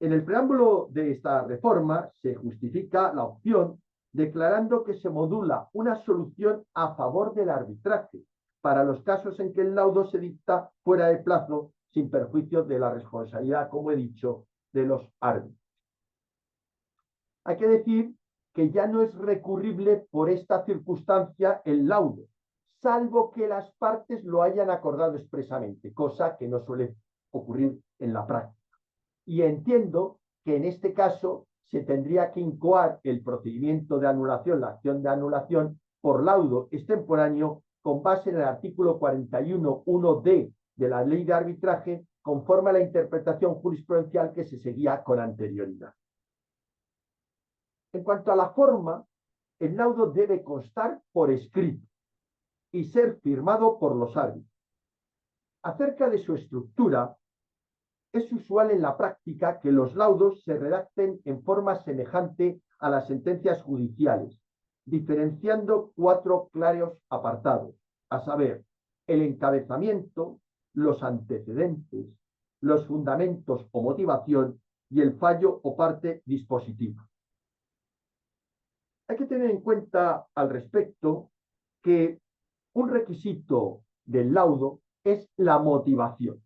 En el preámbulo de esta reforma se justifica la opción declarando que se modula una solución a favor del arbitraje para los casos en que el laudo se dicta fuera de plazo, sin perjuicio de la responsabilidad, como he dicho, de los árbitros. Hay que decir que ya no es recurrible por esta circunstancia el laudo, salvo que las partes lo hayan acordado expresamente, cosa que no suele ocurrir en la práctica. Y entiendo que en este caso se tendría que incoar el procedimiento de anulación, la acción de anulación por laudo extemporáneo con base en el artículo 41.1d de la Ley de Arbitraje, conforme a la interpretación jurisprudencial que se seguía con anterioridad. En cuanto a la forma, el laudo debe constar por escrito y ser firmado por los árbitros. Acerca de su estructura, es usual en la práctica que los laudos se redacten en forma semejante a las sentencias judiciales, diferenciando 4 claros apartados, a saber, el encabezamiento, los antecedentes, los fundamentos o motivación y el fallo o parte dispositiva. Hay que tener en cuenta al respecto que un requisito del laudo es la motivación.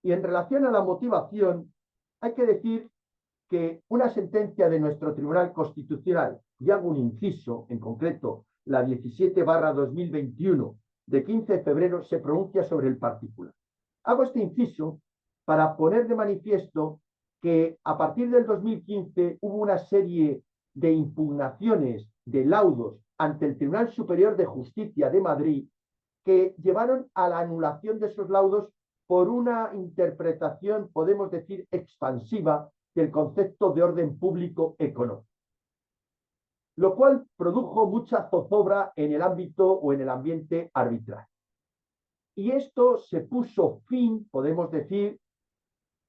Y en relación a la motivación, hay que decir que una sentencia de nuestro Tribunal Constitucional, y hago un inciso, en concreto la 17/2021 de 15 de febrero, se pronuncia sobre el particular. Hago este inciso para poner de manifiesto que a partir del 2015 hubo una serie de impugnaciones de laudos ante el Tribunal Superior de Justicia de Madrid que llevaron a la anulación de esos laudos por una interpretación, podemos decir, expansiva del concepto de orden público económico, lo cual produjo mucha zozobra en el ámbito o en el ambiente arbitral. Y esto se puso fin, podemos decir,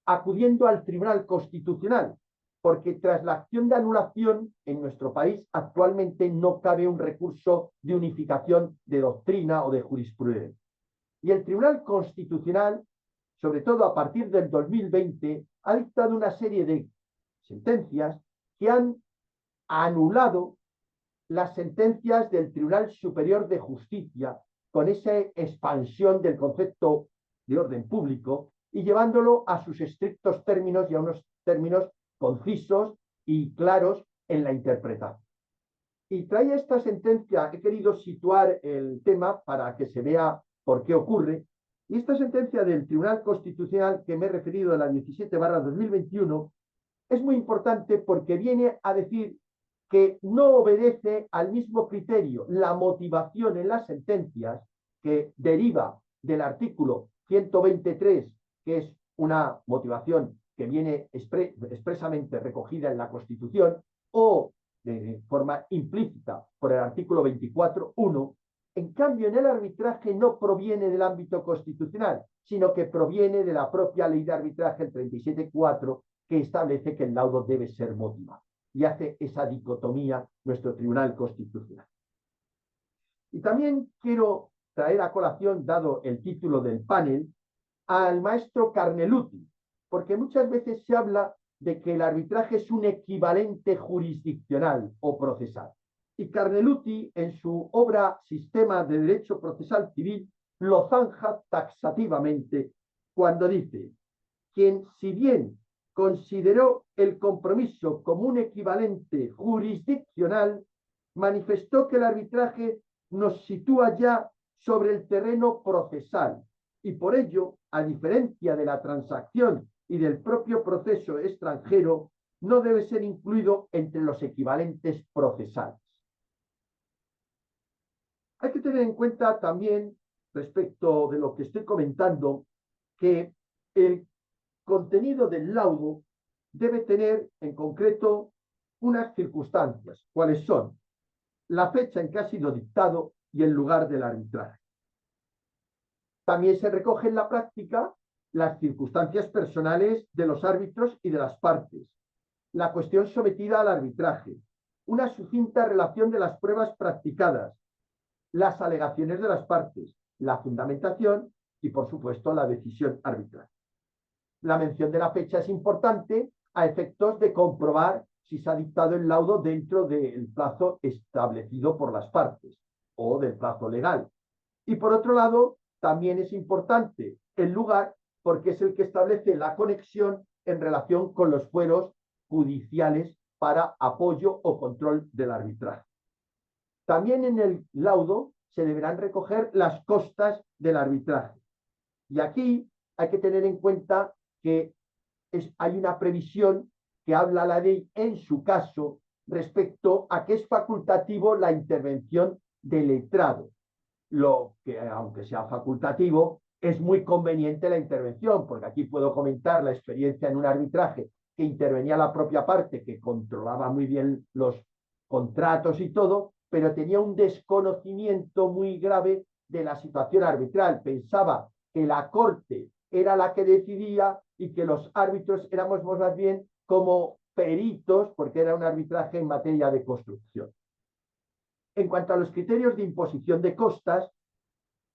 acudiendo al Tribunal Constitucional, porque tras la acción de anulación en nuestro país actualmente no cabe un recurso de unificación de doctrina o de jurisprudencia. Y el Tribunal Constitucional, sobre todo a partir del 2020, ha dictado una serie de sentencias que han anulado las sentencias del Tribunal Superior de Justicia con esa expansión del concepto de orden público y llevándolo a sus estrictos términos y a unos términos concisos y claros en la interpretación. Y trae esta sentencia, he querido situar el tema para que se vea por qué ocurre, y esta sentencia del Tribunal Constitucional que me he referido, a la 17/2021, es muy importante porque viene a decir que no obedece al mismo criterio la motivación en las sentencias que deriva del artículo 123, que es una motivación que viene expresamente recogida en la Constitución, o de forma implícita por el artículo 24.1. En cambio, en el arbitraje no proviene del ámbito constitucional, sino que proviene de la propia Ley de Arbitraje, el 37.4, que establece que el laudo debe ser motivado. y hace esa dicotomía nuestro Tribunal Constitucional. Y también quiero traer a colación, dado el título del panel, al maestro Carneluti, porque muchas veces se habla de que el arbitraje es un equivalente jurisdiccional o procesal. Y Carneluti, en su obra Sistema de Derecho Procesal Civil, lo zanja taxativamente cuando dice: quien, si bien consideró el compromiso como un equivalente jurisdiccional, manifestó que el arbitraje nos sitúa ya sobre el terreno procesal y por ello, a diferencia de la transacción y del propio proceso extranjero, no debe ser incluido entre los equivalentes procesales. Hay que tener en cuenta también, respecto de lo que estoy comentando, que el contenido del laudo debe tener en concreto unas circunstancias, cuáles son la fecha en que ha sido dictado y el lugar del arbitraje. También se recoge en la práctica las circunstancias personales de los árbitros y de las partes, la cuestión sometida al arbitraje, una sucinta relación de las pruebas practicadas, las alegaciones de las partes, la fundamentación y, por supuesto, la decisión arbitral. La mención de la fecha es importante a efectos de comprobar si se ha dictado el laudo dentro del plazo establecido por las partes o del plazo legal. Y por otro lado, también es importante el lugar porque es el que establece la conexión en relación con los fueros judiciales para apoyo o control del arbitraje. También en el laudo se deberán recoger las costas del arbitraje. Y aquí hay que tener en cuenta que hay una previsión que habla la ley en su caso respecto a que es facultativo la intervención del letrado. Lo que, aunque sea facultativo, es muy conveniente la intervención, porque aquí puedo comentar la experiencia en un arbitraje que intervenía la propia parte, que controlaba muy bien los contratos y todo, pero tenía un desconocimiento muy grave de la situación arbitral. Pensaba que la corte era la que decidía y que los árbitros éramos más bien como peritos, porque era un arbitraje en materia de construcción. En cuanto a los criterios de imposición de costas,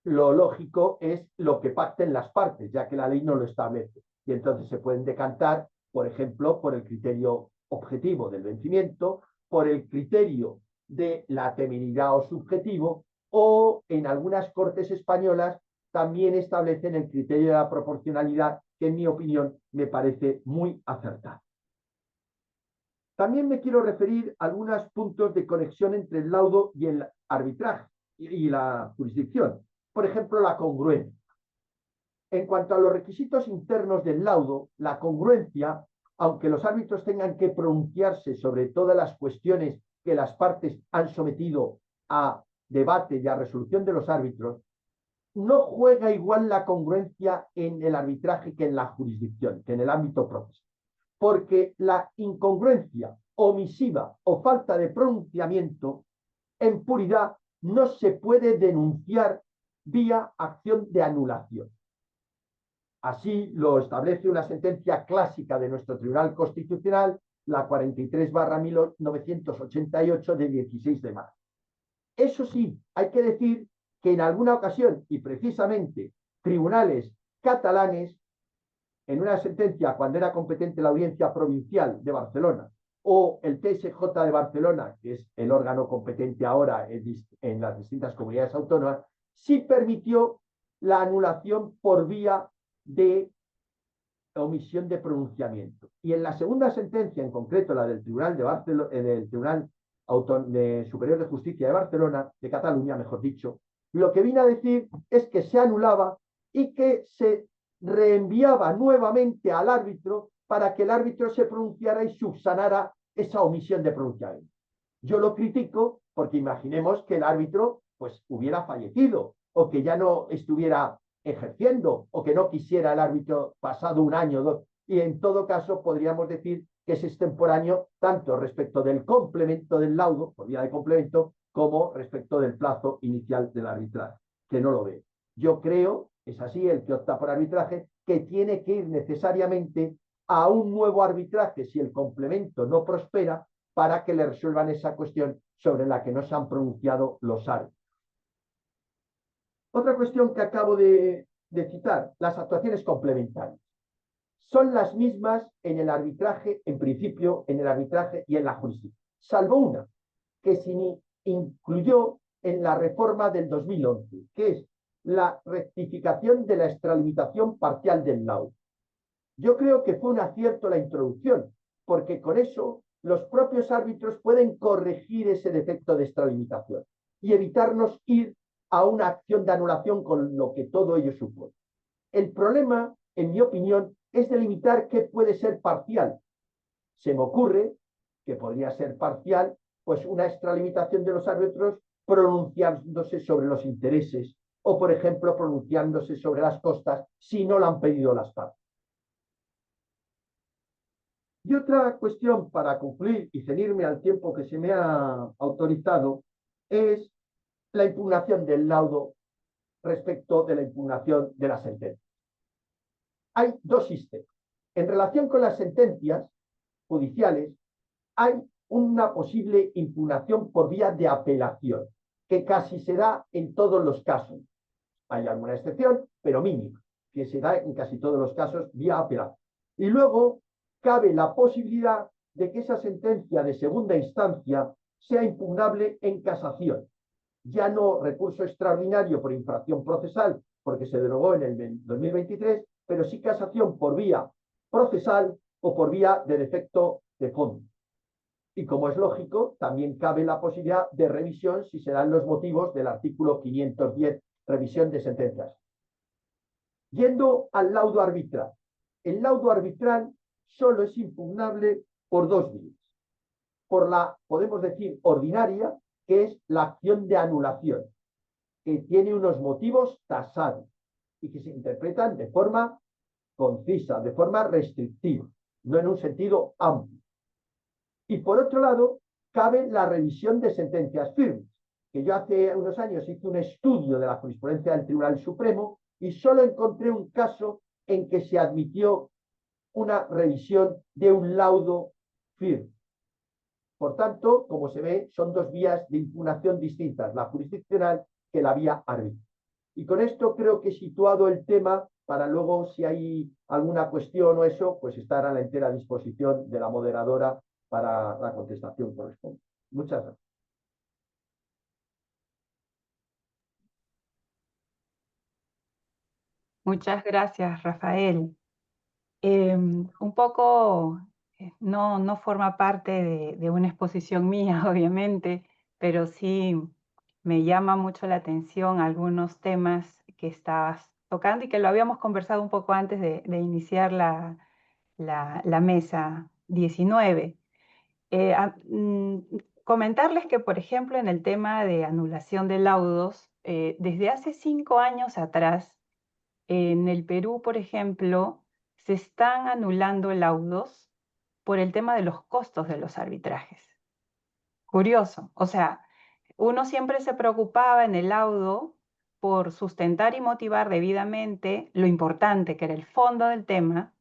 lo lógico es lo que pacten las partes, ya que la ley no lo establece. Y entonces se pueden decantar, por ejemplo, por el criterio objetivo del vencimiento, por el criterio de la temeridad o subjetivo, o en algunas cortes españolas también establecen el criterio de la proporcionalidad, que en mi opinión me parece muy acertado. También me quiero referir a algunos puntos de conexión entre el laudo y el arbitraje y la jurisdicción. Por ejemplo, la congruencia. En cuanto a los requisitos internos del laudo, la congruencia, aunque los árbitros tengan que pronunciarse sobre todas las cuestiones que las partes han sometido a debate y a resolución de los árbitros, no juega igual la congruencia en el arbitraje que en la jurisdicción, que en el ámbito procesal. Porque la incongruencia omisiva o falta de pronunciamiento en puridad no se puede denunciar vía acción de anulación. Así lo establece una sentencia clásica de nuestro Tribunal Constitucional, la 43/1988 de 16 de marzo. Eso sí, hay que decir que en alguna ocasión, y precisamente tribunales catalanes, en una sentencia cuando era competente la Audiencia Provincial de Barcelona o el TSJ de Barcelona, que es el órgano competente ahora en las distintas comunidades autónomas, sí permitió la anulación por vía de omisión de pronunciamiento. Y en la segunda sentencia, en concreto la del Tribunal de Barcelona, del Tribunal Superior de Justicia de Barcelona, de Cataluña, mejor dicho, lo que vino a decir es que se anulaba y que se reenviaba nuevamente al árbitro para que el árbitro se pronunciara y subsanara esa omisión de pronunciamiento. Yo lo critico porque imaginemos que el árbitro pues hubiera fallecido o que ya no estuviera ejerciendo o que no quisiera el árbitro pasado un año o dos, y en todo caso podríamos decir que es extemporáneo tanto respecto del complemento del laudo, por vía de complemento, como respecto del plazo inicial del arbitraje, que no lo ve. Yo creo, es así, el que opta por arbitraje, que tiene que ir necesariamente a un nuevo arbitraje si el complemento no prospera, para que le resuelvan esa cuestión sobre la que no se han pronunciado los árbitros. Otra cuestión que acabo de citar, las actuaciones complementarias. Son las mismas en el arbitraje, en principio, en el arbitraje y en la jurisdicción, salvo una, que se incluyó en la reforma del 2011, que es la rectificación de la extralimitación parcial del laudo. Yo creo que fue un acierto la introducción, porque con eso los propios árbitros pueden corregir ese defecto de extralimitación y evitarnos ir a una acción de anulación con lo que todo ello supone. El problema, en mi opinión, es delimitar qué puede ser parcial. Se me ocurre que podría ser parcial pues una extralimitación de los árbitros pronunciándose sobre los intereses o, por ejemplo, pronunciándose sobre las costas si no lo han pedido las partes. Y otra cuestión para concluir y ceñirme al tiempo que se me ha autorizado es la impugnación del laudo respecto de la impugnación de la sentencia. Hay dos sistemas. En relación con las sentencias judiciales, hay una posible impugnación por vía de apelación, que casi se da en todos los casos. Hay alguna excepción, pero mínima, que se da en casi todos los casos vía apelación. Y luego cabe la posibilidad de que esa sentencia de segunda instancia sea impugnable en casación. Ya no recurso extraordinario por infracción procesal, porque se derogó en el 2023, pero sí casación por vía procesal o por vía de defecto de fondo. Y como es lógico, también cabe la posibilidad de revisión si se dan los motivos del artículo 510, revisión de sentencias. Yendo al laudo arbitral. El laudo arbitral solo es impugnable por dos vías. Por la, podemos decir, ordinaria, que es la acción de anulación, que tiene unos motivos tasados y que se interpretan de forma concisa, de forma restrictiva, no en un sentido amplio. Y por otro lado, cabe la revisión de sentencias firmes, que yo hace unos años hice un estudio de la jurisprudencia del Tribunal Supremo y solo encontré un caso en que se admitió una revisión de un laudo firme. Por tanto, como se ve, son dos vías de impugnación distintas, la jurisdiccional que la vía arbitral. Y con esto creo que he situado el tema para luego, si hay alguna cuestión o eso, pues estar a la entera disposición de la moderadora para la contestación correspondiente. Muchas gracias. Muchas gracias, Rafael. Un poco, no forma parte de una exposición mía, obviamente, pero sí me llama mucho la atención algunos temas que estabas tocando y que lo habíamos conversado un poco antes de iniciar la mesa 19. Comentarles que, por ejemplo, en el tema de anulación de laudos, desde hace 5 años atrás, en el Perú, por ejemplo, se están anulando laudos por el tema de los costos de los arbitrajes. Curioso, o sea, uno siempre se preocupaba en el laudo por sustentar y motivar debidamente lo importante que era el fondo del tema,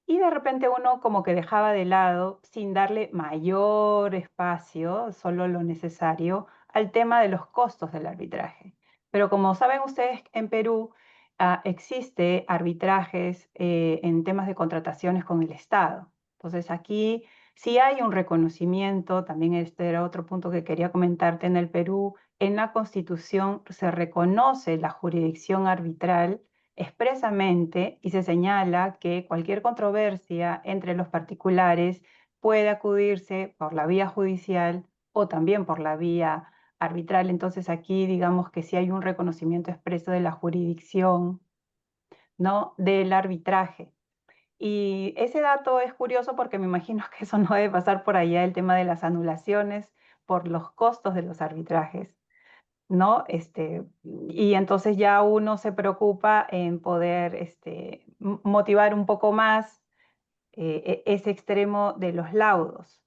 y de repente uno como que dejaba de lado, sin darle mayor espacio, solo lo necesario, al tema de los costos del arbitraje. Pero como saben ustedes, en Perú existe arbitrajes en temas de contrataciones con el Estado. Entonces aquí sí hay un reconocimiento, también este era otro punto que quería comentarte. En el Perú, en la Constitución se reconoce la jurisdicción arbitral expresamente y se señala que cualquier controversia entre los particulares puede acudirse por la vía judicial o también por la vía arbitral. Entonces aquí digamos que sí hay un reconocimiento expreso de la jurisdicción, ¿no?, del arbitraje. Y ese dato es curioso porque me imagino que eso no debe pasar por allá, el tema de las anulaciones por los costos de los arbitrajes, ¿no? Y entonces ya uno se preocupa en poder motivar un poco más ese extremo de los laudos.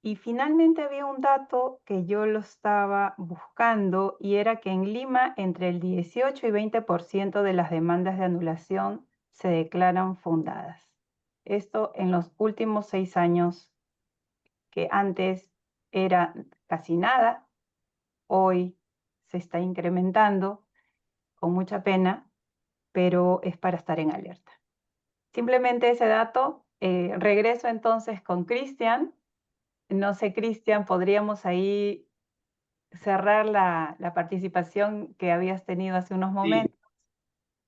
Y finalmente había un dato que yo lo estaba buscando y era que en Lima entre el 18 y 20% de las demandas de anulación se declaran fundadas. Esto en los últimos 6 años, que antes era casi nada, hoy se está incrementando con mucha pena, pero es para estar en alerta. Simplemente ese dato. Regreso entonces con Cristian. No sé, Cristian, podríamos ahí cerrar la participación que habías tenido hace unos momentos.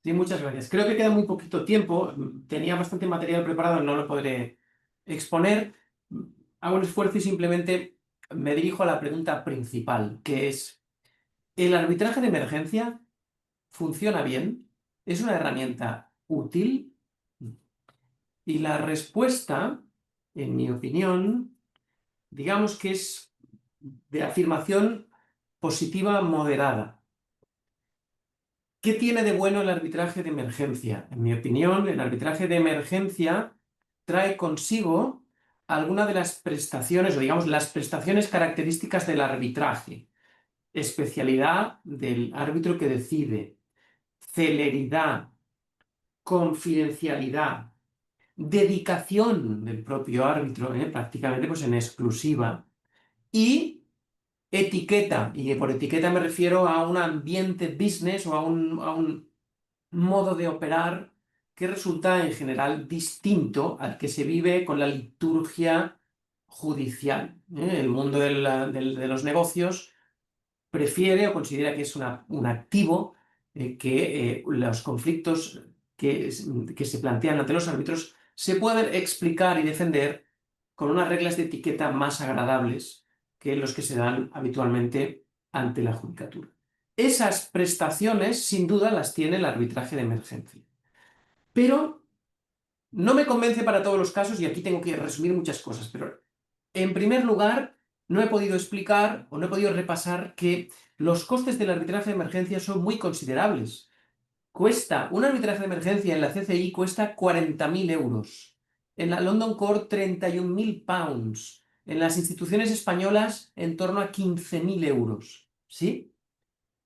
Sí, muchas gracias. Creo que queda muy poquito tiempo. Tenía bastante material preparado, no lo podré exponer. Hago un esfuerzo y simplemente me dirijo a la pregunta principal, que es, ¿el arbitraje de emergencia funciona bien? ¿Es una herramienta útil? Y la respuesta, en mi opinión, digamos que es de afirmación positiva moderada. ¿Qué tiene de bueno el arbitraje de emergencia? En mi opinión, el arbitraje de emergencia trae consigo alguna de las prestaciones, o digamos, las prestaciones características del arbitraje. Especialidad del árbitro que decide, celeridad, confidencialidad, dedicación del propio árbitro, prácticamente pues en exclusiva, y etiqueta, y por etiqueta me refiero a un ambiente business o a un modo de operar que resulta en general distinto al que se vive con la liturgia judicial. El mundo de los negocios prefiere o considera que es un activo, que los conflictos que se plantean ante los árbitros se pueden explicar y defender con unas reglas de etiqueta más agradables que los que se dan habitualmente ante la judicatura. Esas prestaciones, sin duda, las tiene el arbitraje de emergencia. Pero no me convence para todos los casos, y aquí tengo que resumir muchas cosas, pero en primer lugar, no he podido explicar o no he podido repasar que los costes del arbitraje de emergencia son muy considerables. Un arbitraje de emergencia en la CCI cuesta 40.000 euros, en la London Court 31.000 pounds, en las instituciones españolas en torno a 15.000 euros. ¿Sí?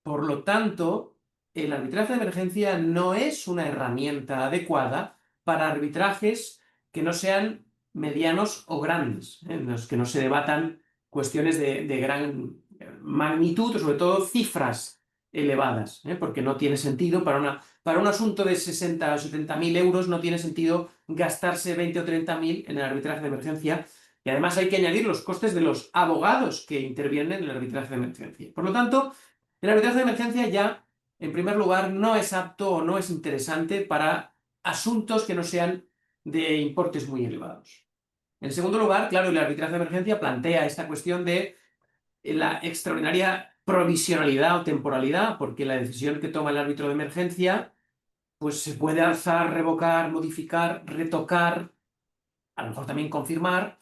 Por lo tanto, el arbitraje de emergencia no es una herramienta adecuada para arbitrajes que no sean medianos o grandes, en los que no se debatan cuestiones de gran magnitud, o sobre todo cifras elevadas, porque no tiene sentido para un asunto de 60 o 70.000 euros, no tiene sentido gastarse 20 o 30.000 en el arbitraje de emergencia, y además hay que añadir los costes de los abogados que intervienen en el arbitraje de emergencia. Por lo tanto, el arbitraje de emergencia ya, en primer lugar, no es apto o no es interesante para asuntos que no sean de importes muy elevados. En segundo lugar, claro, el arbitraje de emergencia plantea esta cuestión de la extraordinaria provisionalidad o temporalidad, porque la decisión que toma el árbitro de emergencia pues se puede alzar, revocar, modificar, retocar, a lo mejor también confirmar,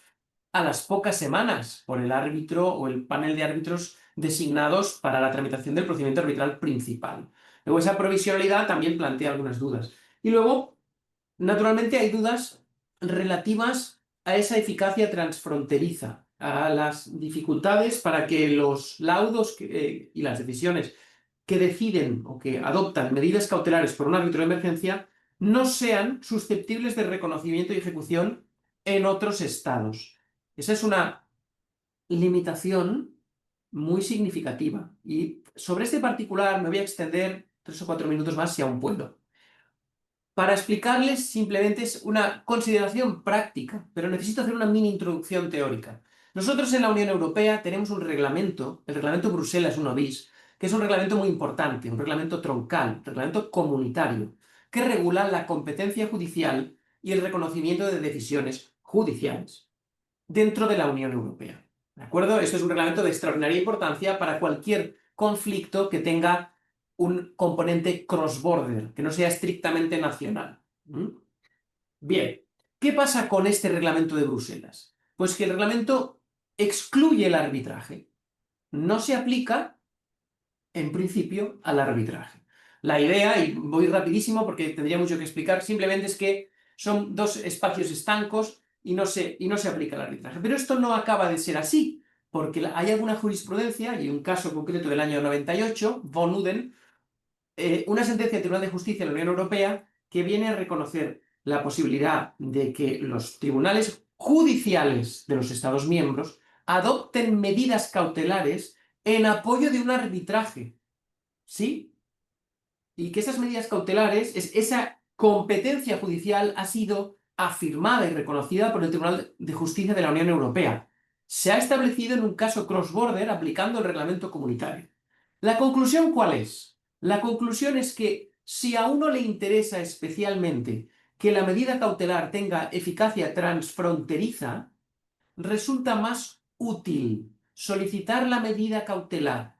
a las pocas semanas por el árbitro o el panel de árbitros designados para la tramitación del procedimiento arbitral principal. Luego, esa provisionalidad también plantea algunas dudas. Y luego, naturalmente, hay dudas relativas a esa eficacia transfronteriza, a las dificultades para que los laudos y las decisiones que deciden o que adoptan medidas cautelares por un árbitro de emergencia no sean susceptibles de reconocimiento y ejecución en otros estados. Esa es una limitación muy significativa. Y sobre este particular me voy a extender 3 o 4 minutos más si aún puedo. Para explicarles simplemente es una consideración práctica, pero necesito hacer una mini introducción teórica. Nosotros en la Unión Europea tenemos un reglamento, el reglamento Bruselas 1 bis, que es un reglamento muy importante, un reglamento troncal, un reglamento comunitario, que regula la competencia judicial y el reconocimiento de decisiones judiciales dentro de la Unión Europea. ¿De acuerdo? Esto es un reglamento de extraordinaria importancia para cualquier conflicto que tenga un componente cross-border, que no sea estrictamente nacional. Bien, ¿qué pasa con este reglamento de Bruselas? Pues que el reglamento excluye el arbitraje. No se aplica, en principio, al arbitraje. La idea, y voy rapidísimo porque tendría mucho que explicar, simplemente es que son dos espacios estancos y no se aplica el arbitraje. Pero esto no acaba de ser así, porque hay alguna jurisprudencia, y un caso concreto del año 98, Von Uden, una sentencia del Tribunal de Justicia de la Unión Europea que viene a reconocer la posibilidad de que los tribunales judiciales de los Estados miembros adopten medidas cautelares en apoyo de un arbitraje, ¿sí? Y que esas medidas cautelares, esa competencia judicial ha sido afirmada y reconocida por el Tribunal de Justicia de la Unión Europea. Se ha establecido en un caso cross-border aplicando el reglamento comunitario. ¿La conclusión cuál es? La conclusión es que si a uno le interesa especialmente que la medida cautelar tenga eficacia transfronteriza, resulta más útil solicitar la medida cautelar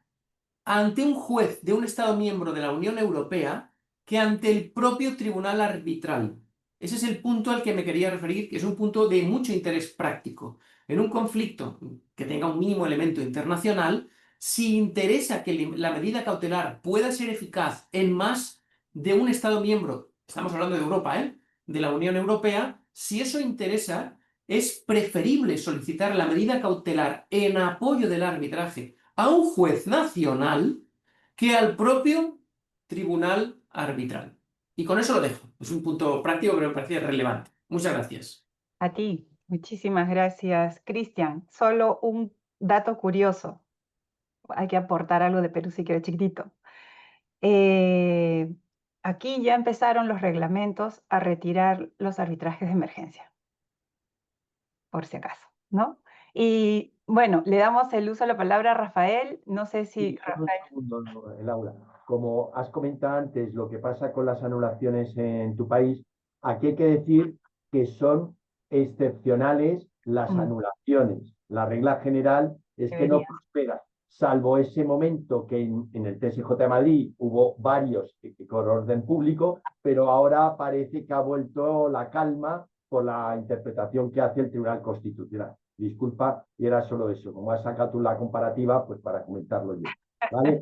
ante un juez de un Estado miembro de la Unión Europea que ante el propio tribunal arbitral. Ese es el punto al que me quería referir, que es un punto de mucho interés práctico. En un conflicto que tenga un mínimo elemento internacional, si interesa que la medida cautelar pueda ser eficaz en más de un Estado miembro, estamos hablando de Europa, de la Unión Europea, si eso interesa, es preferible solicitar la medida cautelar en apoyo del arbitraje a un juez nacional que al propio tribunal arbitral. Y con eso lo dejo. Es un punto práctico que me parece relevante. Muchas gracias. A ti, muchísimas gracias, Cristian. Solo un dato curioso. Hay que aportar algo de Perú si quiere chiquitito. Aquí ya empezaron los reglamentos a retirar los arbitrajes de emergencia, por si acaso, ¿no? Y bueno, le damos el uso a la palabra a Rafael. No sé si Sí, solo un segundo, Laura. Como has comentado antes, lo que pasa con las anulaciones en tu país, aquí hay que decir que son excepcionales las Mm, anulaciones. La regla general es que no debería. prospera, salvo ese momento que en el TSJ de Madrid hubo varios con orden público, pero ahora parece que ha vuelto la calma por la interpretación que hace el Tribunal Constitucional. Disculpa, y era solo eso. Como has sacado tú la comparativa, pues para comentarlo yo. ¿Vale?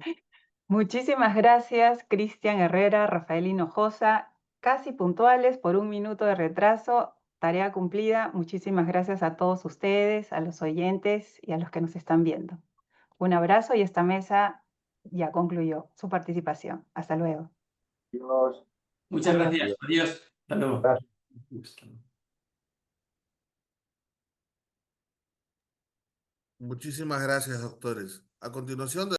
Muchísimas gracias, Cristian Herrera, Rafael Hinojosa, casi puntuales por un minuto de retraso. Tarea cumplida. Muchísimas gracias a todos ustedes, a los oyentes y a los que nos están viendo. Un abrazo y esta mesa ya concluyó su participación. Hasta luego. Dios. Muchas Adiós. gracias. Adiós. Hasta luego. Gracias. Muchísimas gracias, doctores. A continuación,